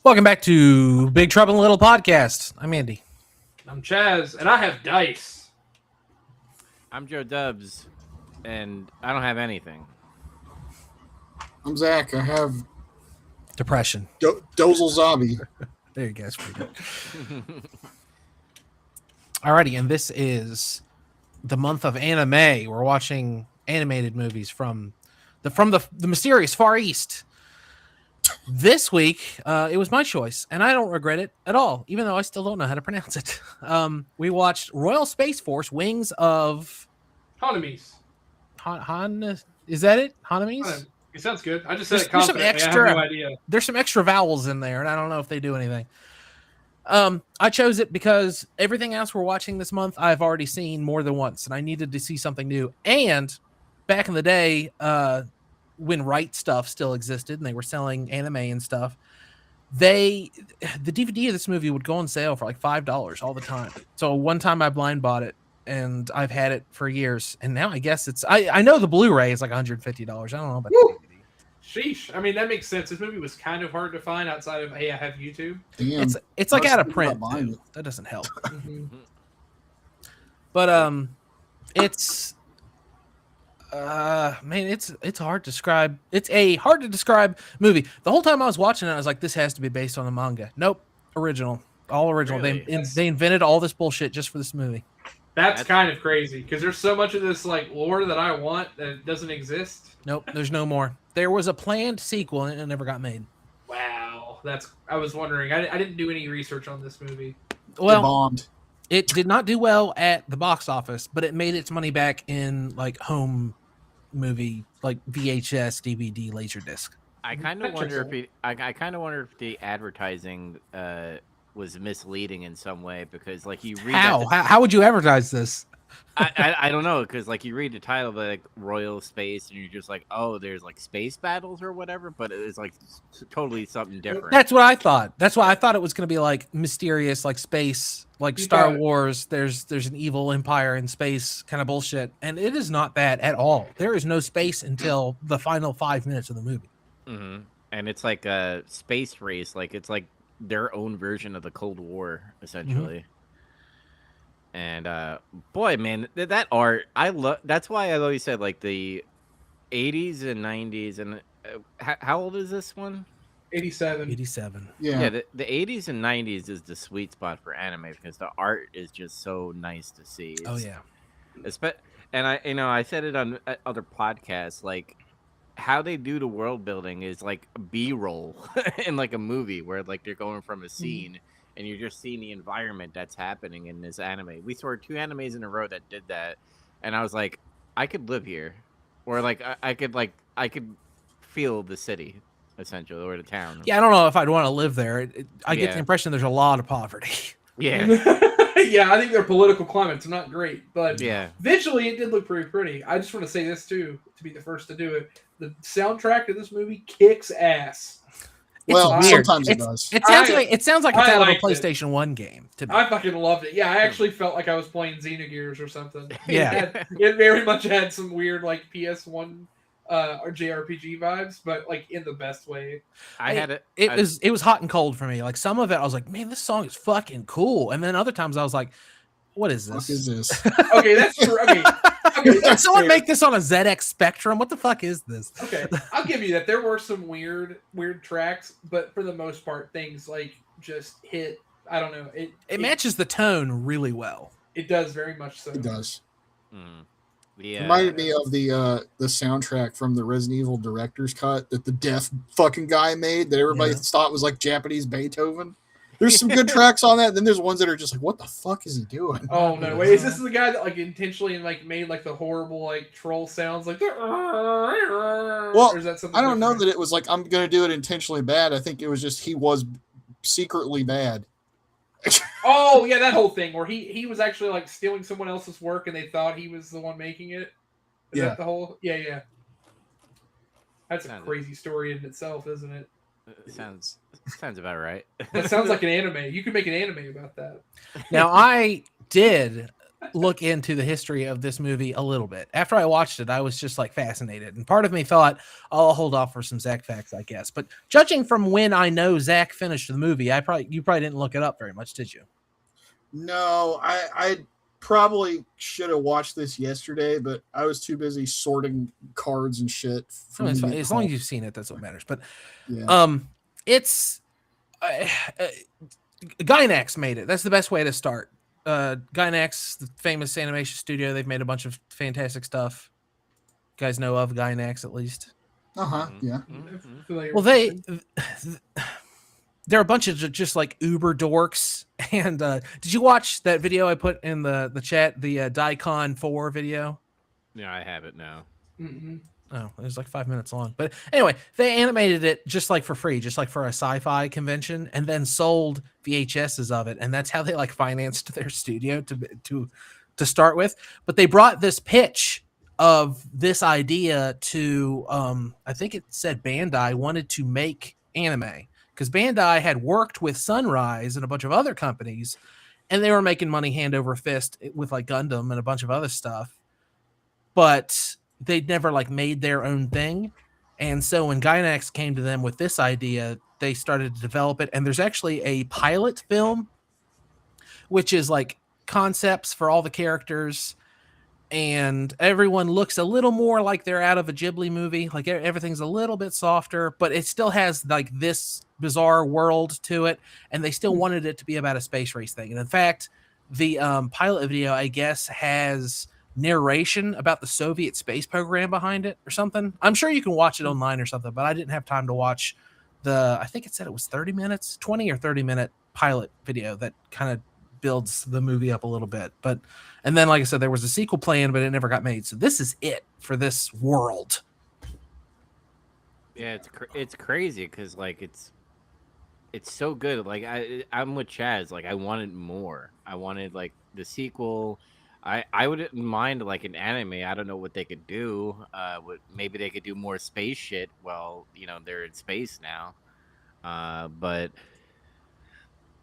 Welcome back to Big Trouble in Little Podcast. I'm Andy. I'm Chaz, and I have dice. I'm Joe Dubs, and I don't have anything. I'm Zach. I have Depression. Dozel Zombie. There you go. That's pretty good. Alrighty, and this is the month of anime. We're watching animated movies from the mysterious Far East. This week, it was my choice, and I don't regret it at all, even though I still don't know how to pronounce it. We watched Royal Space Force: Wings of Honnêamise. Is that it? Honnêamise? It sounds good. I just said There's it confidently. I have no idea. There's some extra vowels in there, and I don't know if they do anything. I chose it because everything else we're watching this month I've already seen more than once, and I needed to see something new. And back in the day, when Right Stuff still existed and they were selling anime and stuff, the DVD of this movie would go on sale for like $5 all the time. So one time I blind bought it, and I've had it for years. And now I guess it's I know the Blu-ray is like $150. I don't know about the DVD. Sheesh. I mean, that makes sense. This movie was kind of hard to find outside of, hey, I have YouTube. Damn. It's like out of print. Too. That doesn't help. But it's man, it's hard to describe. It's a hard to describe movie. The whole time I was watching it, I was like, this has to be based on a manga. Nope, original, all original. Really? They invented all this bullshit just for this movie. That's kind of crazy because there's so much of this like lore that I want that doesn't exist. Nope, there's no more. There was a planned sequel and it never got made. Wow, I was wondering. I didn't do any research on this movie. Well, bombed. It did not do well at the box office, but it made its money back in like home movie, like VHS, DVD, Laserdisc. I kind of wonder if the advertising was misleading in some way because, like, you read how would you advertise this? I don't know because, like, you read the title of like Royal Space and you're just like, oh, there's like space battles or whatever, but it's like totally something different. That's what I thought. That's why I thought it was going to be like mysterious, like space, like Star Wars. There's an evil empire in space kind of bullshit, and it is not that at all. There is no space until the final 5 minutes of the movie. Mm-hmm. And it's like a space race, like it's like their own version of the Cold War, essentially. Mm-hmm. And boy, man, that art, I love. That's why I always said like the 80s and 90s. And how old is this one? 87. Yeah, the 80s and 90s is the sweet spot for anime because the art is just so nice to see. And I said it on other podcasts, like how they do the world building is like B-roll in like a movie where like they're going from a scene. And you're just seeing the environment that's happening in this anime. We saw 2 animes in a row that did that, and I was like, I could live here, or like I could feel the city, essentially, or the town. Yeah, I don't know if I'd want to live there. I get the impression there's a lot of poverty. Yeah, yeah, I think their political climate's not great, but yeah, visually it did look pretty pretty. I just want to say this too, to be the first to do it. The soundtrack of this movie kicks ass. Sometimes it does. It sounds like it's out of a PlayStation 1 game to me. I fucking loved it. Yeah, I actually felt like I was playing Xenogears or something. Yeah. It very much had some weird like PS1 or JRPG vibes, but like in the best way. It was hot and cold for me. Like some of it, I was like, man, this song is fucking cool. And then other times I was like, what is this? What is this? Okay, that's true. Okay, did someone make this on a ZX Spectrum? What the fuck is this? Okay, I'll give you that. There were some weird tracks, but for the most part, things like just hit. I don't know. It matches the tone really well. It does very much so. It does. Yeah. It reminded me of the soundtrack from the Resident Evil director's cut that the deaf fucking guy made that everybody thought was like Japanese Beethoven. There's some good tracks on that. Then there's ones that are just like, what the fuck is he doing? Oh no! Wait, is this the guy that like intentionally like made like the horrible like troll sounds like? Well, or is that something I don't know that it was like I'm gonna do it intentionally bad. I think it was just he was secretly bad. Oh yeah, that whole thing where he was actually like stealing someone else's work and they thought he was the one making it. Is that the whole? Yeah. That's a crazy story in itself, isn't it? Sounds about right. That sounds like an anime. You could make an anime about that. Now, I did look into the history of this movie a little bit. After I watched it, I was just like fascinated, and part of me thought, oh, I'll hold off for some Zach facts, I guess. But judging from when I know Zach finished the movie, you probably didn't look it up very much, did you? No, I probably should have watched this yesterday, but I was too busy sorting cards and shit. As long as you've seen it, that's what matters. But yeah. It's Gainax made it. That's the best way to start. Gainax, the famous animation studio, they've made a bunch of fantastic stuff. You guys know of Gainax at least. Yeah. Well, they're a bunch of just like uber dorks. And did you watch that video I put in the chat, the Daikon 4 video? Yeah, I have it now. Mm-hmm. Oh, it was like 5 minutes long. But anyway, they animated it just like for free, just like for a sci-fi convention, and then sold VHSs of it. And that's how they like financed their studio to start with. But they brought this pitch of this idea to, I think it said Bandai wanted to make anime, because Bandai had worked with Sunrise and a bunch of other companies, and they were making money hand over fist with like Gundam and a bunch of other stuff. But they'd never like made their own thing. And so when Gainax came to them with this idea, they started to develop it. And there's actually a pilot film, which is like concepts for all the characters. And everyone looks a little more like they're out of a Ghibli movie. Like everything's a little bit softer, but it still has like this bizarre world to it. And they still wanted it to be about a space race thing. And in fact, the pilot video, I guess, has narration about the Soviet space program behind it or something. I'm sure you can watch it online or something, but I didn't have time to watch I think it said it was 30 minutes, 20 or 30 minute pilot video that kind of builds the movie up a little bit. And then, like I said, there was a sequel planned, but it never got made. So this is it for this world. Yeah, it's crazy because like it's so good. Like I'm with Chaz. Like I wanted more. I wanted like the sequel. I wouldn't mind like an anime. I don't know what they could do. Maybe they could do more space shit. Well, they're in space now. But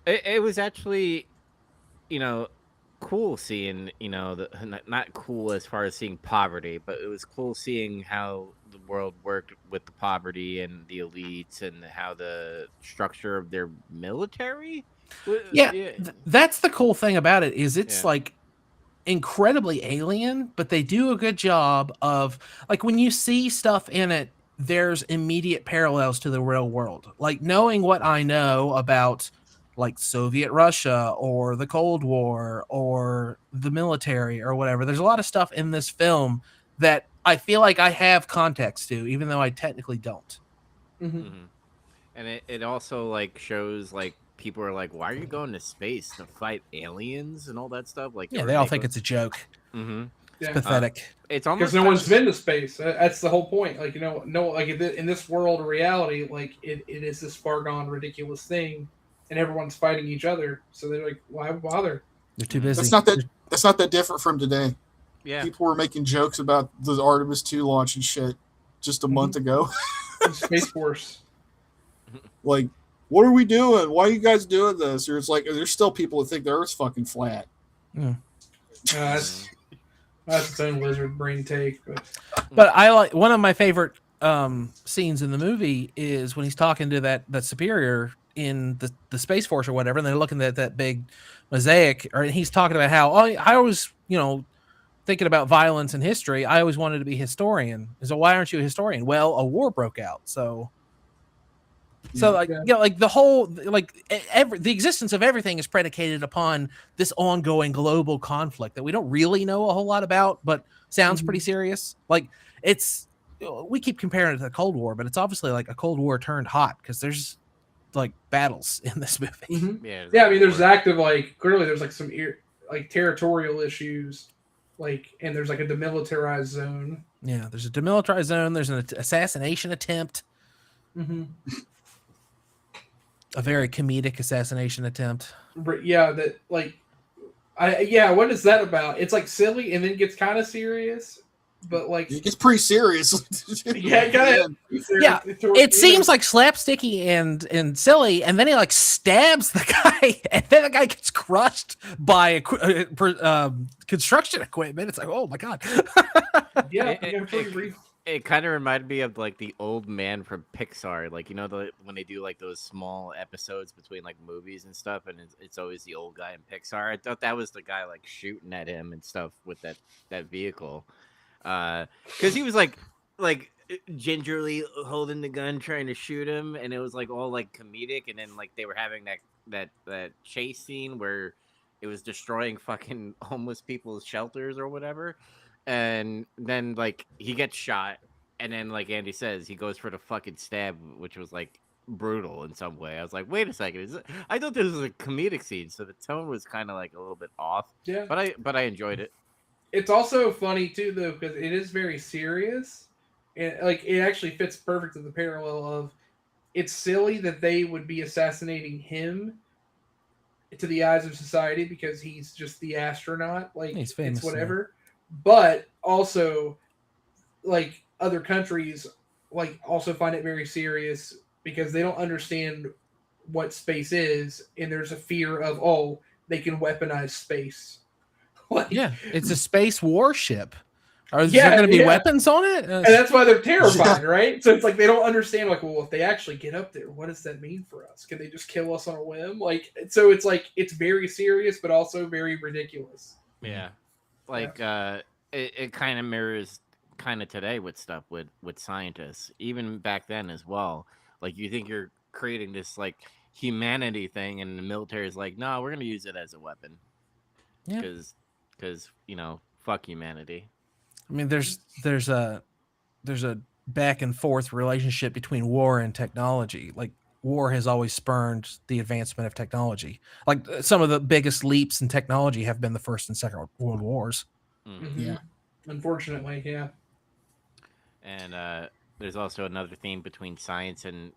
it was actually, cool seeing, not cool as far as seeing poverty, but it was cool seeing how the world worked with the poverty and the elites and how the structure of their military. Yeah. That's the cool thing about it is it's like incredibly alien, but they do a good job of like when you see stuff in it, there's immediate parallels to the real world. Like knowing what I know about like Soviet Russia or the Cold War or the military or whatever, there's a lot of stuff in this film that I feel like I have context to, even though I technically don't. Mm-hmm. And it also like shows like people are like, why are you going to space to fight aliens and all that stuff? Like, yeah, they all think it's a joke. Mm-hmm. It's pathetic. It's almost because no one's been to space. That's the whole point. Like, like in this world of reality, like it is this far gone ridiculous thing, and everyone's fighting each other. So they're like, why bother? They're too busy. That's not that different from today. Yeah, people were making jokes about the Artemis 2 launch and shit just a month ago. Space Force. Like, what are we doing? Why are you guys doing this? Or it's like, there's still people that think the Earth's fucking flat. Yeah. That's its own lizard brain take. But I like one of my favorite scenes in the movie is when he's talking to that superior in the Space Force or whatever, and they're looking at that big mosaic, or he's talking about how I was, thinking about violence in history. I always wanted to be a historian. So why aren't you a historian? Well, a war broke out, so like the whole the existence of everything is predicated upon this ongoing global conflict that we don't really know a whole lot about, but sounds pretty serious. Like we keep comparing it to the Cold War, but it's obviously like a Cold War turned hot because there's like battles in this movie. Mm-hmm. Yeah. I mean, there's active clearly there's like some territorial issues, and there's like a demilitarized zone. Yeah, there's a demilitarized zone. There's an assassination attempt. Mm-hmm. A very comedic assassination attempt. Yeah, what is that about? It's like silly and then gets kind of serious. but like it gets pretty serious. It seems like slapsticky and silly, and then he like stabs the guy, and then the guy gets crushed by construction equipment. It's like, oh my god. It kind of reminded me of like the old man from Pixar, like when they do like those small episodes between like movies and stuff, and it's always the old guy in Pixar. I thought that was the guy like shooting at him and stuff with that vehicle, because he was like gingerly holding the gun trying to shoot him, and it was like all like comedic, and then like they were having that chase scene where it was destroying fucking homeless people's shelters or whatever. And then, like, he gets shot, and then, like Andy says, he goes for the fucking stab, which was, like, brutal in some way. I was like, wait a second. I thought this was a comedic scene, so the tone was kind of, like, a little bit off. Yeah. But I enjoyed it. It's also funny, too, though, because it is very serious. And, like, it actually fits perfect to the parallel of it's silly that they would be assassinating him to the eyes of society because he's just the astronaut. Like, he's famous, it's whatever. Yeah. But also, like, other countries, like, also find it very serious because they don't understand what space is, and there's a fear of, oh, they can weaponize space. Like, yeah, it's a space warship. Is there going to be weapons on it? And that's why they're terrified, right? So it's like they don't understand, like, well, if they actually get up there, what does that mean for us? Can they just kill us on a whim? Like, so it's like, it's very serious, but also very ridiculous. Yeah. Like, it kind of mirrors kind of today with stuff with scientists, even back then as well. Like, you think you're creating this, like, humanity thing, and the military is like, no, we're going to use it as a weapon. Yeah. Because, fuck humanity. I mean, there's a back and forth relationship between war and technology. Like, war has always spurned the advancement of technology. Like, some of the biggest leaps in technology have been the First and Second World Wars. Mm-hmm. Yeah, unfortunately, yeah. And there's also another theme between science and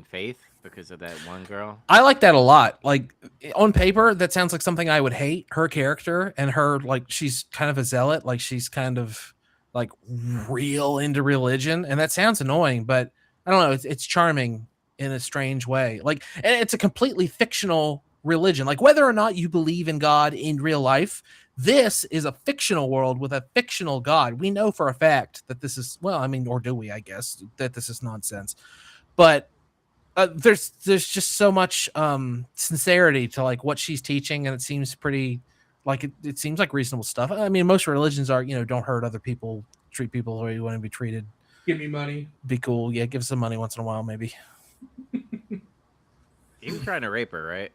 faith because of that one girl. I like that a lot. Like, on paper, that sounds like something I would hate. Her character and her, like, she's kind of a zealot. Like, she's kind of like real into religion, and that sounds annoying, but I don't know. It's charming in a strange way. Like, and it's a completely fictional religion. Like, whether or not you believe in God in real life, this is a fictional world with a fictional God. We know for a fact that this is, well, I mean, or do we, I guess, that this is nonsense. But there's just so much sincerity to, like, what she's teaching, and it seems pretty, like, it seems like reasonable stuff. I mean, most religions are, don't hurt other people, treat people the way you want to be treated. Give me money. Be cool. Yeah, give some money once in a while, maybe. He was trying to rape her, right?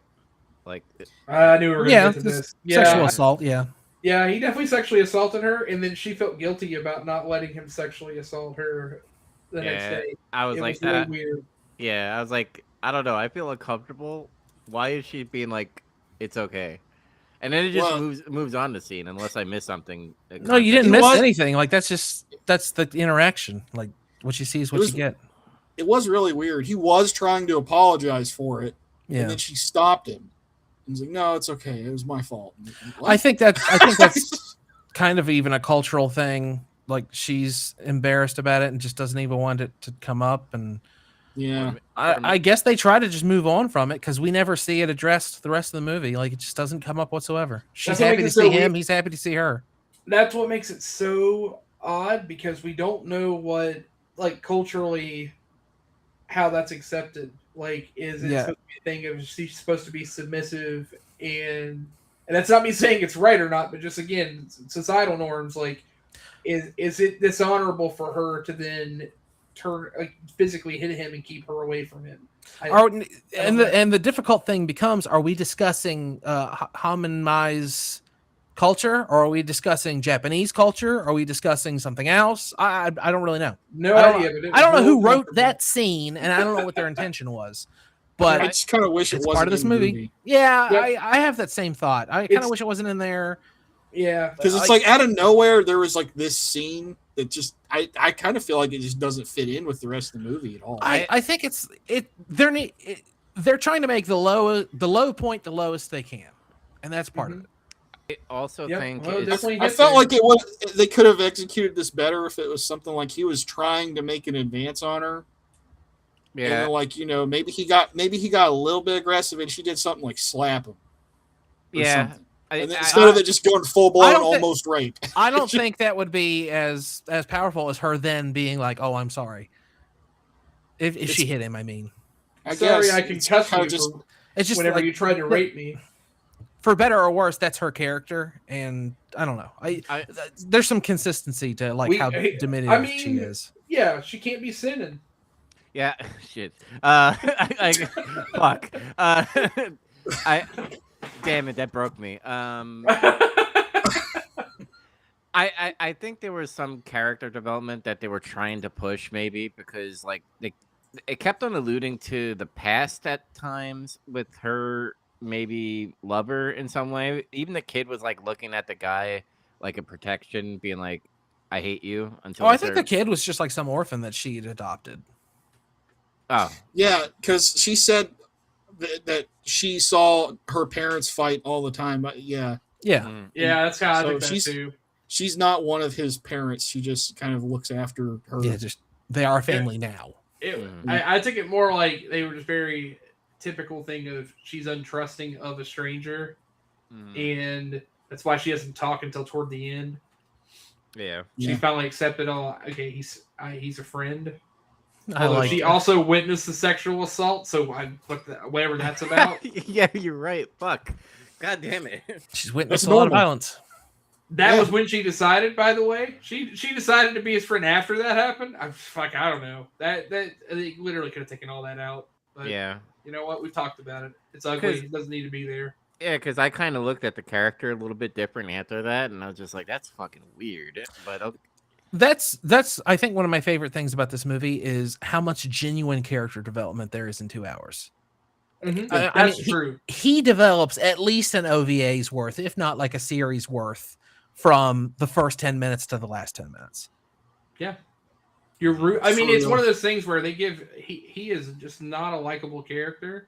Like, I knew we were going to get to this. Yeah. Sexual assault, yeah. Yeah, he definitely sexually assaulted her, and then she felt guilty about not letting him sexually assault her the next day. I was like, really weird. Yeah, I was like, I don't know. I feel uncomfortable. Why is she being like, it's okay? And then it just moves on the scene, unless I miss something. No, you didn't miss anything. Like, that's the interaction. Like, what you see is what you get. It was really weird. He was trying to apologize for it, and then she stopped him. He's like, "No, it's okay. It was my fault." I think that's kind of even a cultural thing. Like, she's embarrassed about it and just doesn't even want it to come up. And yeah, I guess they try to just move on from it because we never see it addressed the rest of the movie. Like, it just doesn't come up whatsoever. She's happy to see him. He's happy to see her. That's what makes it so odd, because we don't know what, like, culturally, how that's accepted. Like, is it supposed to be a thing of she's supposed to be submissive, and that's not me saying it's right or not, but just, again, societal norms. Like, is it dishonorable for her to then turn, like, physically hit him and keep her away from him? And the difficult thing becomes: are we discussing Honnêamise culture, or are we discussing Japanese culture? Are we discussing something else? I don't really know. No idea. I don't know who wrote that scene, and I don't know what their intention was. But I just kind of wish it wasn't part of this movie. Yeah, I have that same thought. I kind of wish it wasn't in there. Yeah, because it's like out of nowhere there was like this scene that just I kind of feel like it just doesn't fit in with the rest of the movie at all. I think they're trying to make the low point the lowest they can, and that's part of it. also Yep, think well, it's, definitely I gets felt there. like they could have executed this better if it was something like he was trying to make an advance on her. And yeah. then, like, maybe he got a little bit aggressive and she did something like slap him. Yeah. Something. And then instead of it just going full blown almost rape. I don't think that would be as powerful as her then being like, "Oh, I'm sorry." If she hit him, I mean. Sorry, I can cuss you for it's just whenever like, you tried to rape me. For better or worse, that's her character, and I don't know. There's some consistency to how diminutive she is. Yeah, she can't be sinning. Yeah, shit. Fuck. Damn it, that broke me. I think there was some character development that they were trying to push, maybe because it kept on alluding to the past at times with her maybe lover in some way. Even the kid was like looking at the guy like a protection, being like, "I hate you." Until I think the kid was just like some orphan that she had adopted. Oh yeah, because she said that she saw her parents fight all the time. Yeah, that's how I think that too. She's not one of his parents. She just kind of looks after her. Yeah, they are family now. I took it more like they were just very typical thing of she's untrusting of a stranger, and that's why she doesn't talk until toward the end. Yeah, she finally accepted. Okay, he's a friend. She that. Also witnessed the sexual assault, so whatever that's about. Yeah, you're right. Fuck. God damn it. She's witnessed a lot of violence. That was when she decided, by the way. She decided to be his friend after that happened. I don't know. That they literally could have taken all that out. But yeah. You know what? We've talked about it. It's ugly. It doesn't need to be there. Yeah, because I kind of looked at the character a little bit different after that, and I was just like, that's fucking weird. But okay. That's I think one of my favorite things about this movie is how much genuine character development there is in 2 hours. Mm-hmm. That's true. He develops at least an OVA's worth, if not like a series worth, from the first 10 minutes to the last 10 minutes. Yeah. It's one of those things where they give he is just not a likable character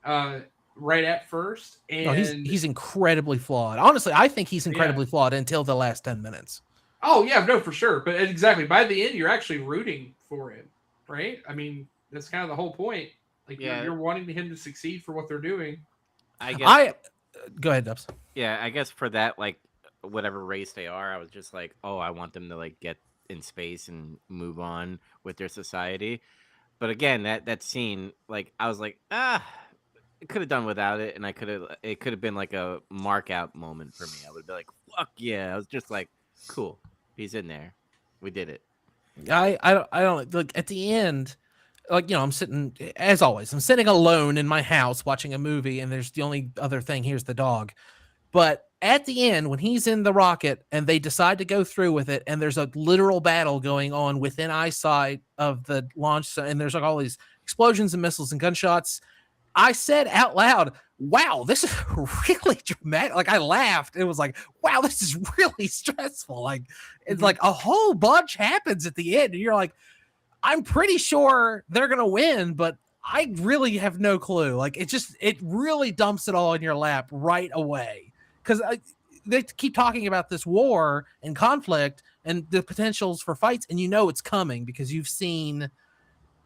right at first. And he's incredibly flawed. Honestly, I think he's incredibly flawed until the last 10 minutes. Oh yeah, no, for sure. But exactly, by the end, you're actually rooting for him, right? I mean, that's kind of the whole point. Like you're wanting him to succeed for what they're doing. I guess. Go ahead, Dubs. Yeah, I guess for that, like whatever race they are, I was just like, oh, I want them to like get in space and move on with their society. But again, that scene, like I was like, it could have done without it, and it could have been like a mark out moment for me. I would be like, fuck yeah! I was just like, cool. He's in there. We did it. I don't look at the end. Like, I'm sitting, as always, I'm sitting alone in my house watching a movie, and there's the only other thing here's the dog. But at the end, when he's in the rocket and they decide to go through with it, and there's a literal battle going on within eyesight of the launch, and there's like all these explosions and missiles and gunshots, I said out loud, wow, this is really dramatic. Like, I laughed. It was like, wow, this is really stressful. Like, it's like a whole bunch happens at the end. And you're like, I'm pretty sure they're going to win, but I really have no clue. Like, it really dumps it all in your lap right away. Because they keep talking about this war and conflict and the potentials for fights, and it's coming because you've seen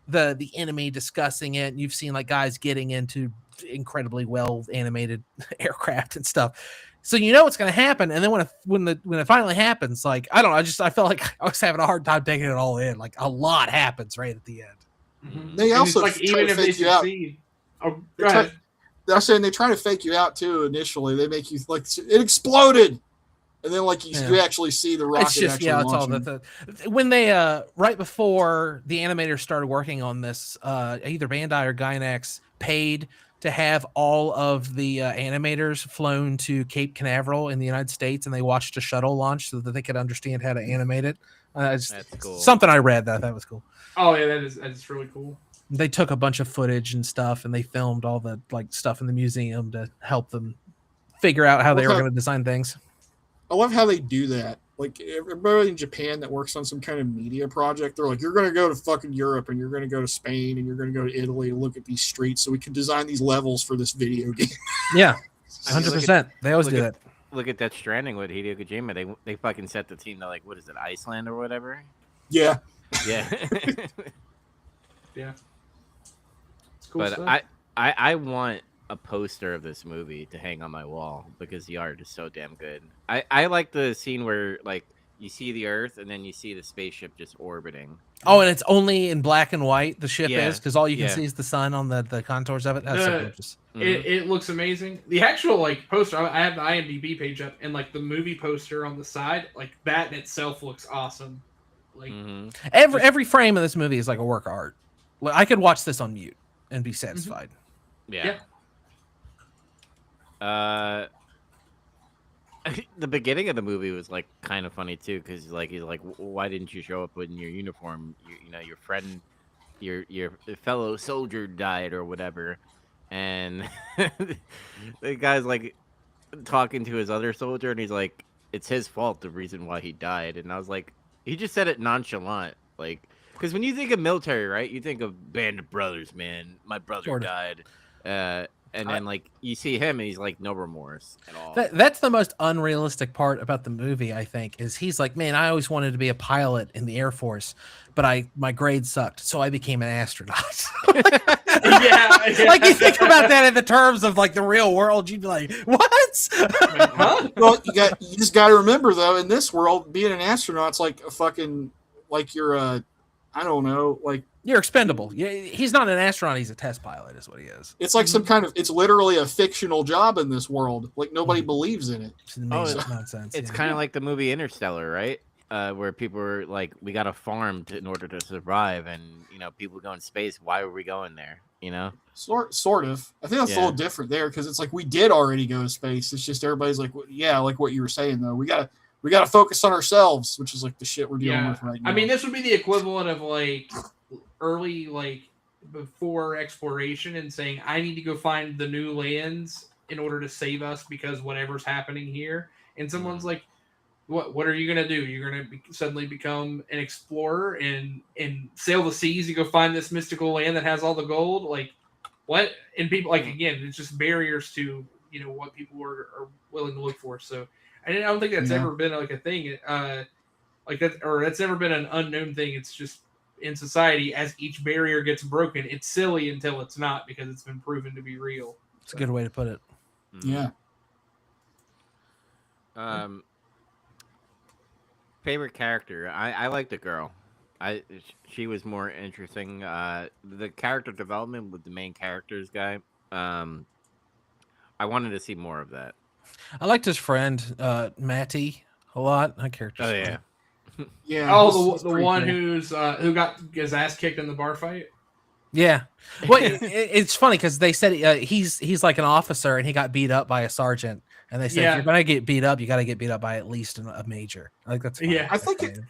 the enemy discussing it, and you've seen like guys getting into incredibly well animated aircraft and stuff, so it's going to happen. And then when it finally happens, like I don't know, I felt like I was having a hard time taking it all in. Like a lot happens right at the end. Mm-hmm. They also like even if they succeed. They're saying they try to fake you out too. Initially, they make you like it exploded. And then, like, you actually see the rocket. It's just, it's all when they right before the animators started working on this, either Bandai or Gainax paid to have all of the animators flown to Cape Canaveral in the United States, and they watched a shuttle launch so that they could understand how to animate it. That's cool. Something I read that was cool. Oh yeah, that is really cool. They took a bunch of footage and stuff, and they filmed all the like stuff in the museum to help them figure out how they were going to design things. I love how they do that. Like, everybody in Japan that works on some kind of media project, they're like, you're going to go to fucking Europe, and you're going to go to Spain, and you're going to go to Italy and look at these streets so we can design these levels for this video game. Yeah, 100%. They always do that. look at Death Stranding with Hideo Kojima. They fucking set the team to like, what is it, Iceland or whatever? Yeah. Yeah. Yeah. It's cool But stuff. I want a poster of this movie to hang on my wall because the art is so damn good. I like the scene where like you see the Earth and then you see the spaceship just orbiting. Oh, and it's only in black and white. The ship Yeah, is because all you can yeah. see is the sun on the contours of it. That's so gorgeous. It looks amazing. The actual like poster, I have the IMDb page up, and like the movie poster on the side, like that in itself looks awesome. Like every frame of this movie is like a work of art. Like, I could watch this on mute and be satisfied. Yeah. The beginning of the movie was like kind of funny too, because like he's like, why didn't you show up in your uniform? You know, your friend, your fellow soldier died or whatever, and the guy's like talking to his other soldier, and he's like, it's his fault, the reason why he died. And I was like, he just said it nonchalant, like, because when you think of military, right, you think of band of brothers, man. My brother died. And then, like, you see him, and he's, like, no remorse at all. That's the most unrealistic part about the movie, I think, is he's like, man, I always wanted to be a pilot in the Air Force, but my grades sucked, so I became an astronaut. yeah. Like, you think about that in the terms of, like, the real world, you'd be like, what? Huh? Well, you just got to remember, though, in this world, being an astronaut's like a fucking, like you're a, I don't know, like, you're expendable. He's not an astronaut. He's a test pilot is what he is. it's like some kind of, it's literally a fictional job in this world. Like, nobody believes in it. It's nonsense. It's kind of like the movie Interstellar, right? Where people were like, we got to farm in order to survive. And, you know, people go in space. Why were we going there? You know? Sort of. I think that's a little different there because it's like we did already go to space. It's just everybody's like, yeah, like what you were saying, though. We got to focus on ourselves, which is like the shit we're dealing with right now. I mean, this would be the equivalent of like early, like before exploration and saying, I need to go find the new lands in order to save us because whatever's happening here. And someone's like, what are you going to do? You're going to suddenly become an explorer and sail the seas to go find this mystical land that has all the gold? Like, what? And people, like, again, it's just barriers to, you know, what people are willing to look for. So I don't think that's ever been like a thing like that, or that's never been an unknown thing. It's just in society, as each barrier gets broken, it's silly until it's not because it's been proven to be real. It's a good way to put it. Yeah. Favorite character? I like the girl. She was more interesting. The character development with the main characters guy. I wanted to see more of that. I liked his friend Matty a lot. That character's yeah. Yeah. Oh, the one cool. Who got his ass kicked in the bar fight. Yeah. Well, it's funny because they said he's like an officer and he got beat up by a sergeant, and they said if you're gonna get beat up, you got to get beat up by at least a major. I think that's funny.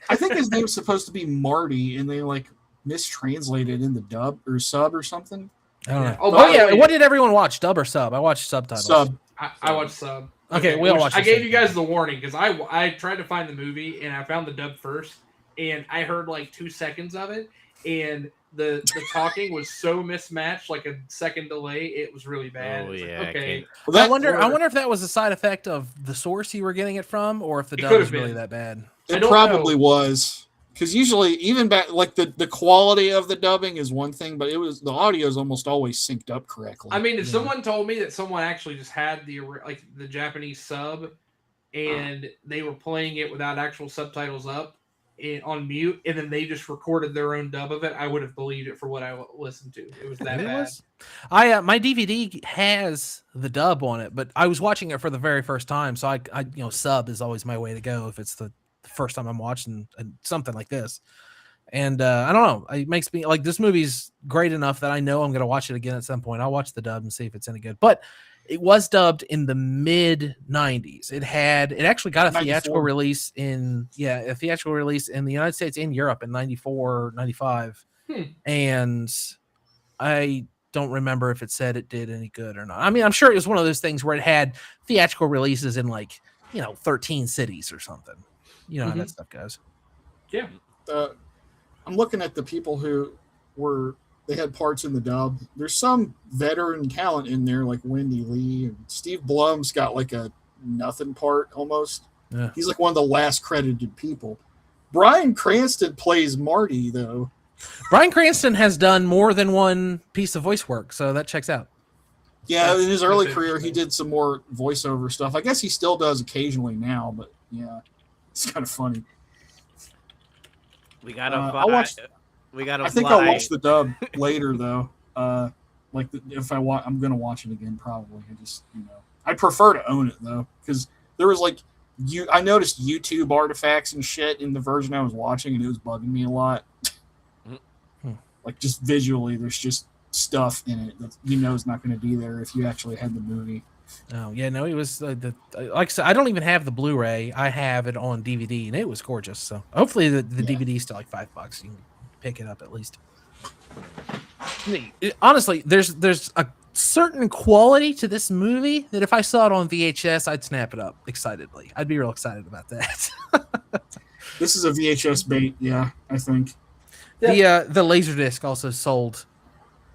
I think his name's supposed to be Marty, and they like mistranslated in the dub or sub or something. I don't know. Oh yeah. What did everyone watch? Dub or sub? I watched subtitles. Sub. I watched sub. Okay, we all watched. I gave you guys the warning because I tried to find the movie and I found the dub first, and I heard like 2 seconds of it, and the talking was so mismatched, like a second delay. It was really bad. Oh yeah. Like, okay. Well, I wonder if that was a side effect of the source you were getting it from, or if the dub was really that bad. It probably was. Because usually, even back, like the quality of the dubbing is one thing, but the audio is almost always synced up correctly. I mean, if someone told me that someone actually just had the Japanese sub, and they were playing it without actual subtitles up on mute, and then they just recorded their own dub of it, I would have believed it for what I listened to. It was that bad. My DVD has the dub on it, but I was watching it for the very first time, so I sub is always my way to go if it's the first time I'm watching something like this. And I don't know, it makes me like, this movie's great enough that I know I'm going to watch it again at some point. I'll watch the dub and see if it's any good, but it was dubbed in the mid 90s. It actually got a theatrical release in the United States and Europe in 94, 95. And I don't remember if it said it did any good or not. I mean, I'm sure it was one of those things where it had theatrical releases in 13 cities or something. You know how that stuff goes. Yeah. I'm looking at the people who they had parts in the dub. There's some veteran talent in there, like Wendy Lee, and Steve Blum's got like a nothing part almost. Yeah. He's like one of the last credited people. Bryan Cranston plays Marty, though. Bryan Cranston has done more than one piece of voice work, so that checks out. Yeah, in his early career, he did some more voiceover stuff. I guess he still does occasionally now, but yeah, it's kind of funny. We gotta I think I'll watch the dub later, though. If I'm gonna watch it again, probably. I prefer to own it though, because there was I noticed YouTube artifacts and shit in the version I was watching, and it was bugging me a lot. Like just visually, there's just stuff in it that is not going to be there if you actually had the movie. Oh yeah, no, it was like I said, I don't even have the Blu-ray. I have it on DVD, and it was gorgeous. So hopefully the DVD is still like $5. You can pick it up at least. Honestly, there's a certain quality to this movie that if I saw it on VHS, I'd snap it up excitedly. I'd be real excited about that. This is a VHS bait, yeah, I think. Yeah. The Laserdisc also sold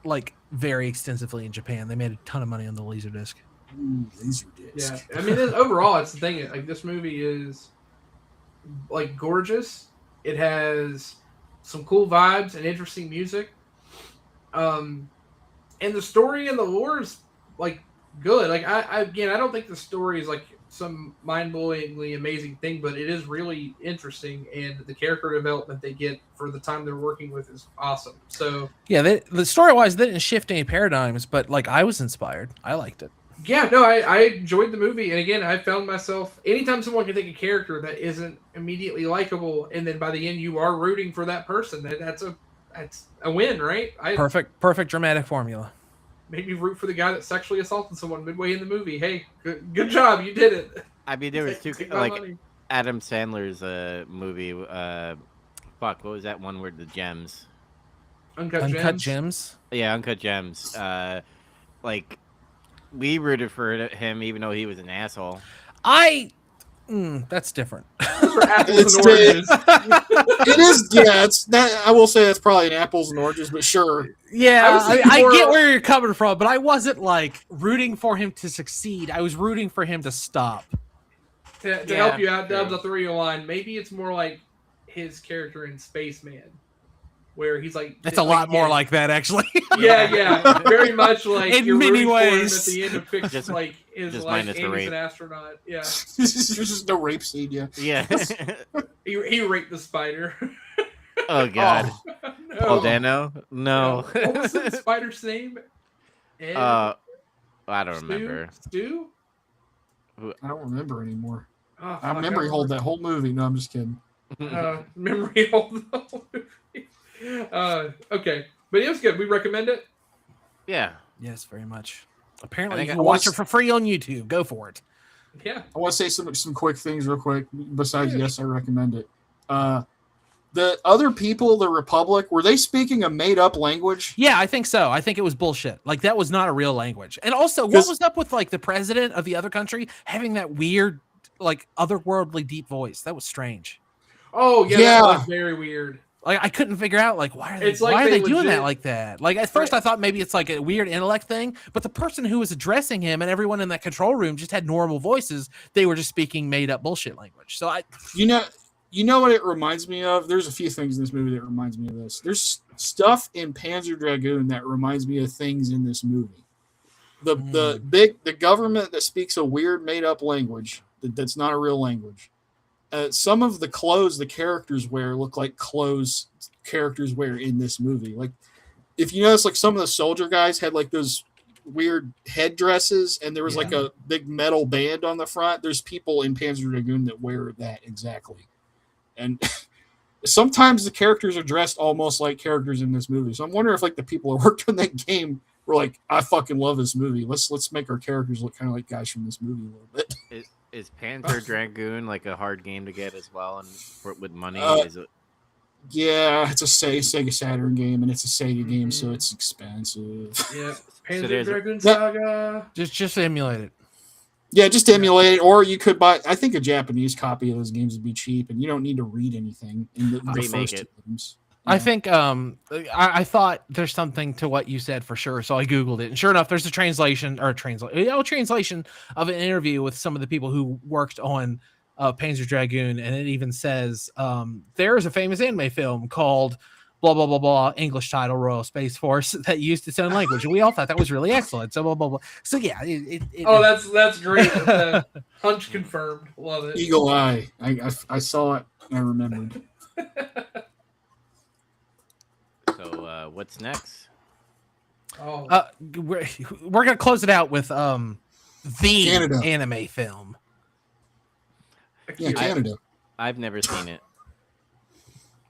like very extensively in Japan. They made a ton of money on the Laserdisc. Ooh, Laserdisc. Yeah, I mean, overall, it's the thing. Like, this movie is like gorgeous. It has some cool vibes and interesting music. And the story and the lore is like good. Like I don't think the story is like some mind-blowingly amazing thing, but it is really interesting, and the character development they get for the time they're working with is awesome. So yeah, the story-wise, they didn't shift any paradigms, but like I was inspired. I liked it. Yeah, no, I enjoyed the movie, and again, I found myself anytime someone can take a character that isn't immediately likable, and then by the end you are rooting for that person. That's a win, right? Perfect dramatic formula. Made me root for the guy that sexually assaulted someone midway in the movie. Hey, good job, you did it. I mean, there was two money. Adam Sandler's movie. What was that one word? The Gems. Uncut Gems. Yeah, Uncut Gems. We rooted for him even though he was an asshole. That's different. Apples and oranges. It is, yeah. It's that. I will say that's probably an apples and oranges, but sure. Yeah, I get where you're coming from, but I wasn't like rooting for him to succeed. I was rooting for him to stop. To help you out, Dubs, I'll throw you a line. Maybe it's more like his character in Spaceman, where he's like... It's a lot more like that, actually. Yeah. Very much like in you're many rooting ways. for him at the end of Fix, like his life, and he's an astronaut. Yeah. There's just no rape scene, yeah. Yeah. he raped the spider. Oh, God. No. Paul Dano? No. What was the spider's name? Ed? I don't remember. Stu? I don't remember anymore. Oh, I memory hold that whole movie. No, I'm just kidding. Memory hold the whole movie. Okay. But it was good. We recommend it? Yeah. Yes, very much. Apparently, you can watch it for free on YouTube. Go for it. Yeah. I want to say some quick things real quick. Besides, yes, I recommend it. The other people, the Republic, were they speaking a made-up language? Yeah, I think so. I think it was bullshit. Like, that was not a real language. And also, what was up with, like, the president of the other country having that weird, like, otherworldly deep voice? That was strange. Oh, yeah. That was very weird. Like, I couldn't figure out, like, why are they doing that like that? Like, at first I thought maybe it's like a weird intellect thing, but the person who was addressing him and everyone in that control room just had normal voices. They were just speaking made-up bullshit language. So You know what it reminds me of? There's a few things in this movie that reminds me of this. There's stuff in Panzer Dragoon that reminds me of things in this movie. The government that speaks a weird made up language that's not a real language. Some of the clothes the characters wear look like clothes characters wear in this movie. Like if you notice, like some of the soldier guys had like those weird headdresses, and there was like a big metal band on the front. There's people in Panzer Dragoon that wear that exactly. And sometimes the characters are dressed almost like characters in this movie. So I'm wondering if like the people who worked on that game were like, I fucking love this movie. Let's make our characters look kind of like guys from this movie a little bit. Is Panzer Dragoon like a hard game to get as well, and with money? Is it? Yeah, it's a Sega Saturn game, and it's a Sega game, so it's expensive. Yeah, Panzer Dragoon Saga. Just emulate it. Yeah, just emulate it, or you could buy. I think a Japanese copy of those games would be cheap, and you don't need to read anything in the Remake first it. games. I think I thought there's something to what you said for sure, so I googled it, and sure enough, there's a translation of an interview with some of the people who worked on Panzer Dragoon, and it even says there is a famous anime film called blah blah blah blah, English title Royal Space Force, that used its own language, and we all thought that was really excellent. So blah blah blah. So yeah, that's great. Hunch confirmed. Love it. Eagle Eye. I saw it. I remembered. So what's next? We're gonna close it out with the Canada. anime film. Yeah, Canada. I've never seen it.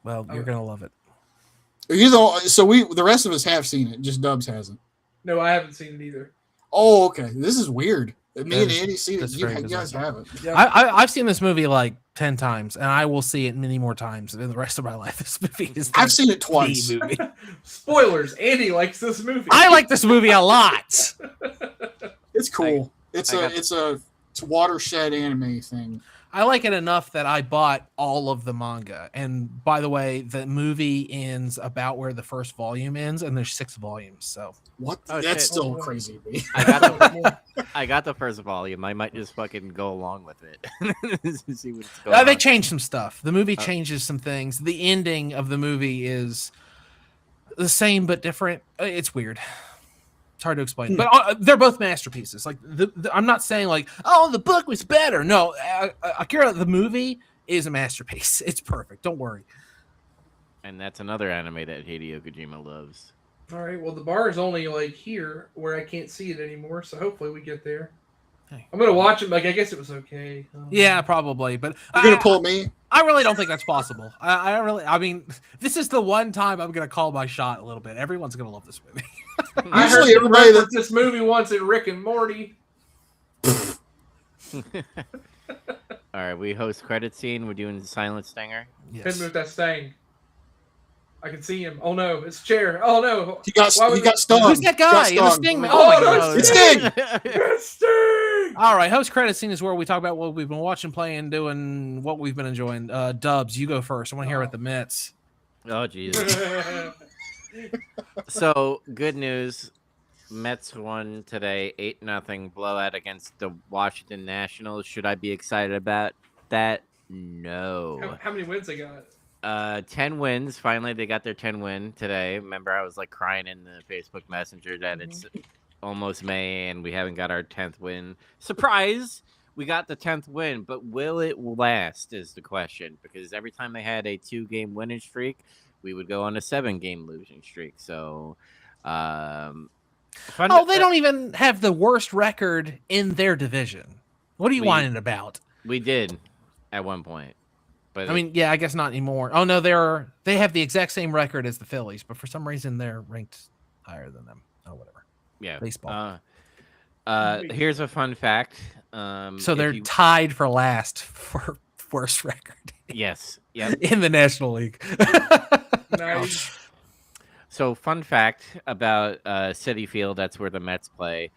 Well, you're gonna love it. The rest of us have seen it. Just Dubs hasn't. No, I haven't seen it either. Oh, okay. This is weird. Me and Andy seen it. You guys haven't. Yeah. I've seen this movie like 10 times, and I will see it many more times in the rest of my life. This movie is. I've seen it twice. Movie. Spoilers. Andy likes this movie. I like this movie a lot. It's cool. It's a watershed anime thing. I like it enough that I bought all of the manga. And by the way, the movie ends about where the first volume ends, and there's 6 volumes. So what? Oh, that's shit. still crazy to me. I got the first volume. I might just fucking go along with it. See what's going on. They changed some stuff. The movie changes some things. The ending of the movie is the same but different. It's weird. It's hard to explain, but they're both masterpieces. Like I'm not saying like, oh, the book was better. No, Akira, the movie is a masterpiece. It's perfect. Don't worry. And that's another anime that Hideo Kojima loves. All right. Well, the bar is only like here where I can't see it anymore. So hopefully we get there. Hey. I'm gonna watch it. Like I guess it was okay. Yeah, probably. But you're gonna pull me. I really don't think that's possible. I mean, this is the one time I'm gonna call my shot a little bit. Everyone's gonna love this movie. I heard everybody that this movie once in Rick and Morty. All right, we host credit scene. We're doing the silent stinger. Yes. Couldn't move that sting. I can see him. Oh no, it's a chair. Oh no, he got stung. Who's that guy in the Sting? Oh my God, it's Sting. It's Sting. All right, host credit scene is where we talk about what we've been watching, playing, doing, what we've been enjoying. Dubs, you go first. I want to hear about the Mets. Oh Jesus. So good news. Mets won today, 8-0 blowout against the Washington Nationals. Should I be excited about that? No. How many wins they got? 10 wins. Finally, they got their 10 win today. Remember, I was like crying in the Facebook Messenger that it's almost May and we haven't got our 10th win. Surprise! We got the 10th win, but will it last is the question. Because every time they had a 2-game winning streak, we would go on a 7-game losing streak. So, they don't even have the worst record in their division. What are you whining about? We did at one point. But I mean, yeah, I guess not anymore. Oh no, they have the exact same record as the Phillies, but for some reason they're ranked higher than them. Oh, whatever. Yeah, baseball. Here's a fun fact. So they're tied for last for worst record. Yes. Yep. In the National League. Nice. So, fun fact about Citi Field. That's where the Mets play.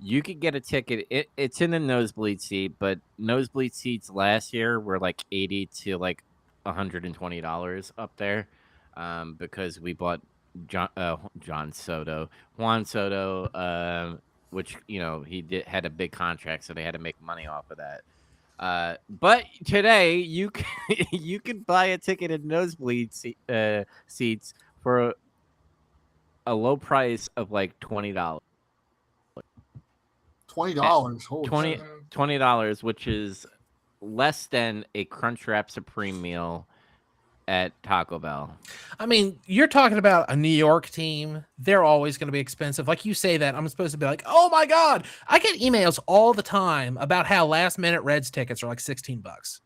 You could get a ticket. It's in the nosebleed seat, but nosebleed seats last year were like $80 to like $120 up there, because we bought Juan Soto, which he had a big contract, so they had to make money off of that. But today you can buy a ticket in nosebleed seats for a low price of like $20. $20. $20, which is less than a Crunchwrap Supreme meal at Taco Bell. I mean, you're talking about a New York team. They're always going to be expensive. Like you say that, I'm supposed to be like, oh my God. I get emails all the time about how last minute Reds tickets are like $16.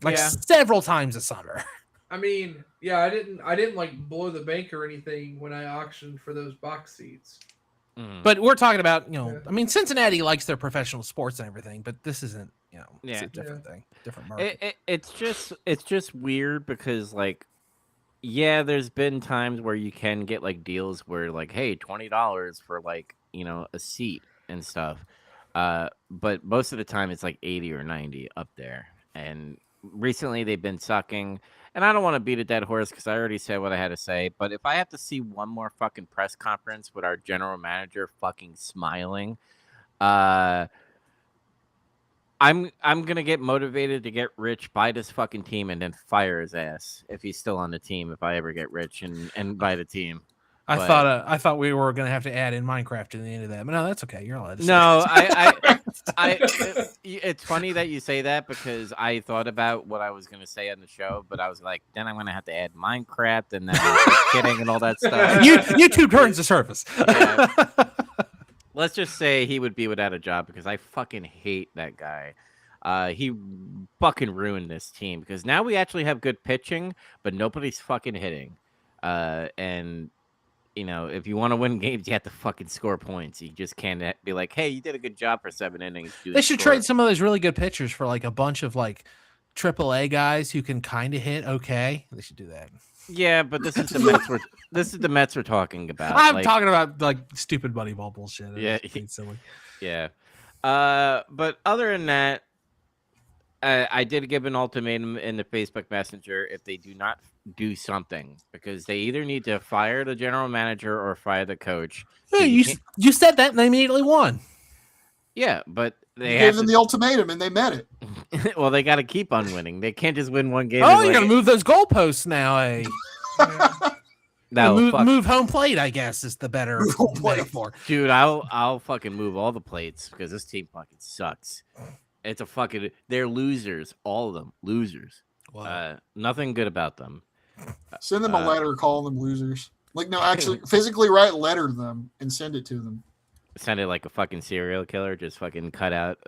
Like several times a summer. I mean, yeah, I didn't like blow the bank or anything when I auctioned for those box seats. But we're talking about, I mean, Cincinnati likes their professional sports and everything, but this isn't, it's a different thing, different market. It's just weird because, like, yeah, there's been times where you can get like deals where like, hey, $20 for like, a seat and stuff. But most of the time it's like 80 or 90 up there. And recently they've been sucking. and I don't want to beat a dead horse because I already said what I had to say, but if I have to see one more fucking press conference with our general manager fucking smiling, I'm gonna get motivated to get rich, buy this fucking team, and then fire his ass if he's still on the team. If I ever get rich and buy the team, I thought we were gonna have to add in Minecraft to the end of that, but no, that's okay. You're allowed to. No, it's funny that you say that because I thought about what I was gonna say on the show, but I was like, then I'm gonna have to add Minecraft and then kidding and all that stuff. YouTube turns the surface. Yeah. Let's just say he would be without a job because I fucking hate that guy. He fucking ruined this team because now we actually have good pitching, but nobody's fucking hitting. And you know, if you want to win games, you have to fucking score points. You just can't be like, hey, you did a good job for 7 innings. They should trade some of those really good pitchers for like a bunch of like AAA guys who can kind of hit okay. They should do that. Yeah, but this is the Mets. This is the Mets we're talking about. I'm talking about like stupid buddy ball bullshit. Yeah, it's silly. Yeah. But other than that, I did give an ultimatum in the Facebook Messenger if they do not do something because they either need to fire the general manager or fire the coach. Hey, you said that and they immediately won. Yeah, but they gave them the ultimatum and they met it. Well, they got to keep on winning. They can't just win one game. Oh, you're gonna move those goalposts now, eh? No, move home plate. I guess is the better metaphor. Dude, I'll fucking move all the plates because this team fucking sucks. It's a fucking. They're losers, all of them losers. Wow. Nothing good about them. Send them a letter calling them losers. Like, no, actually, physically write letter to them and send it to them. Send it like a fucking serial killer. Just fucking cut out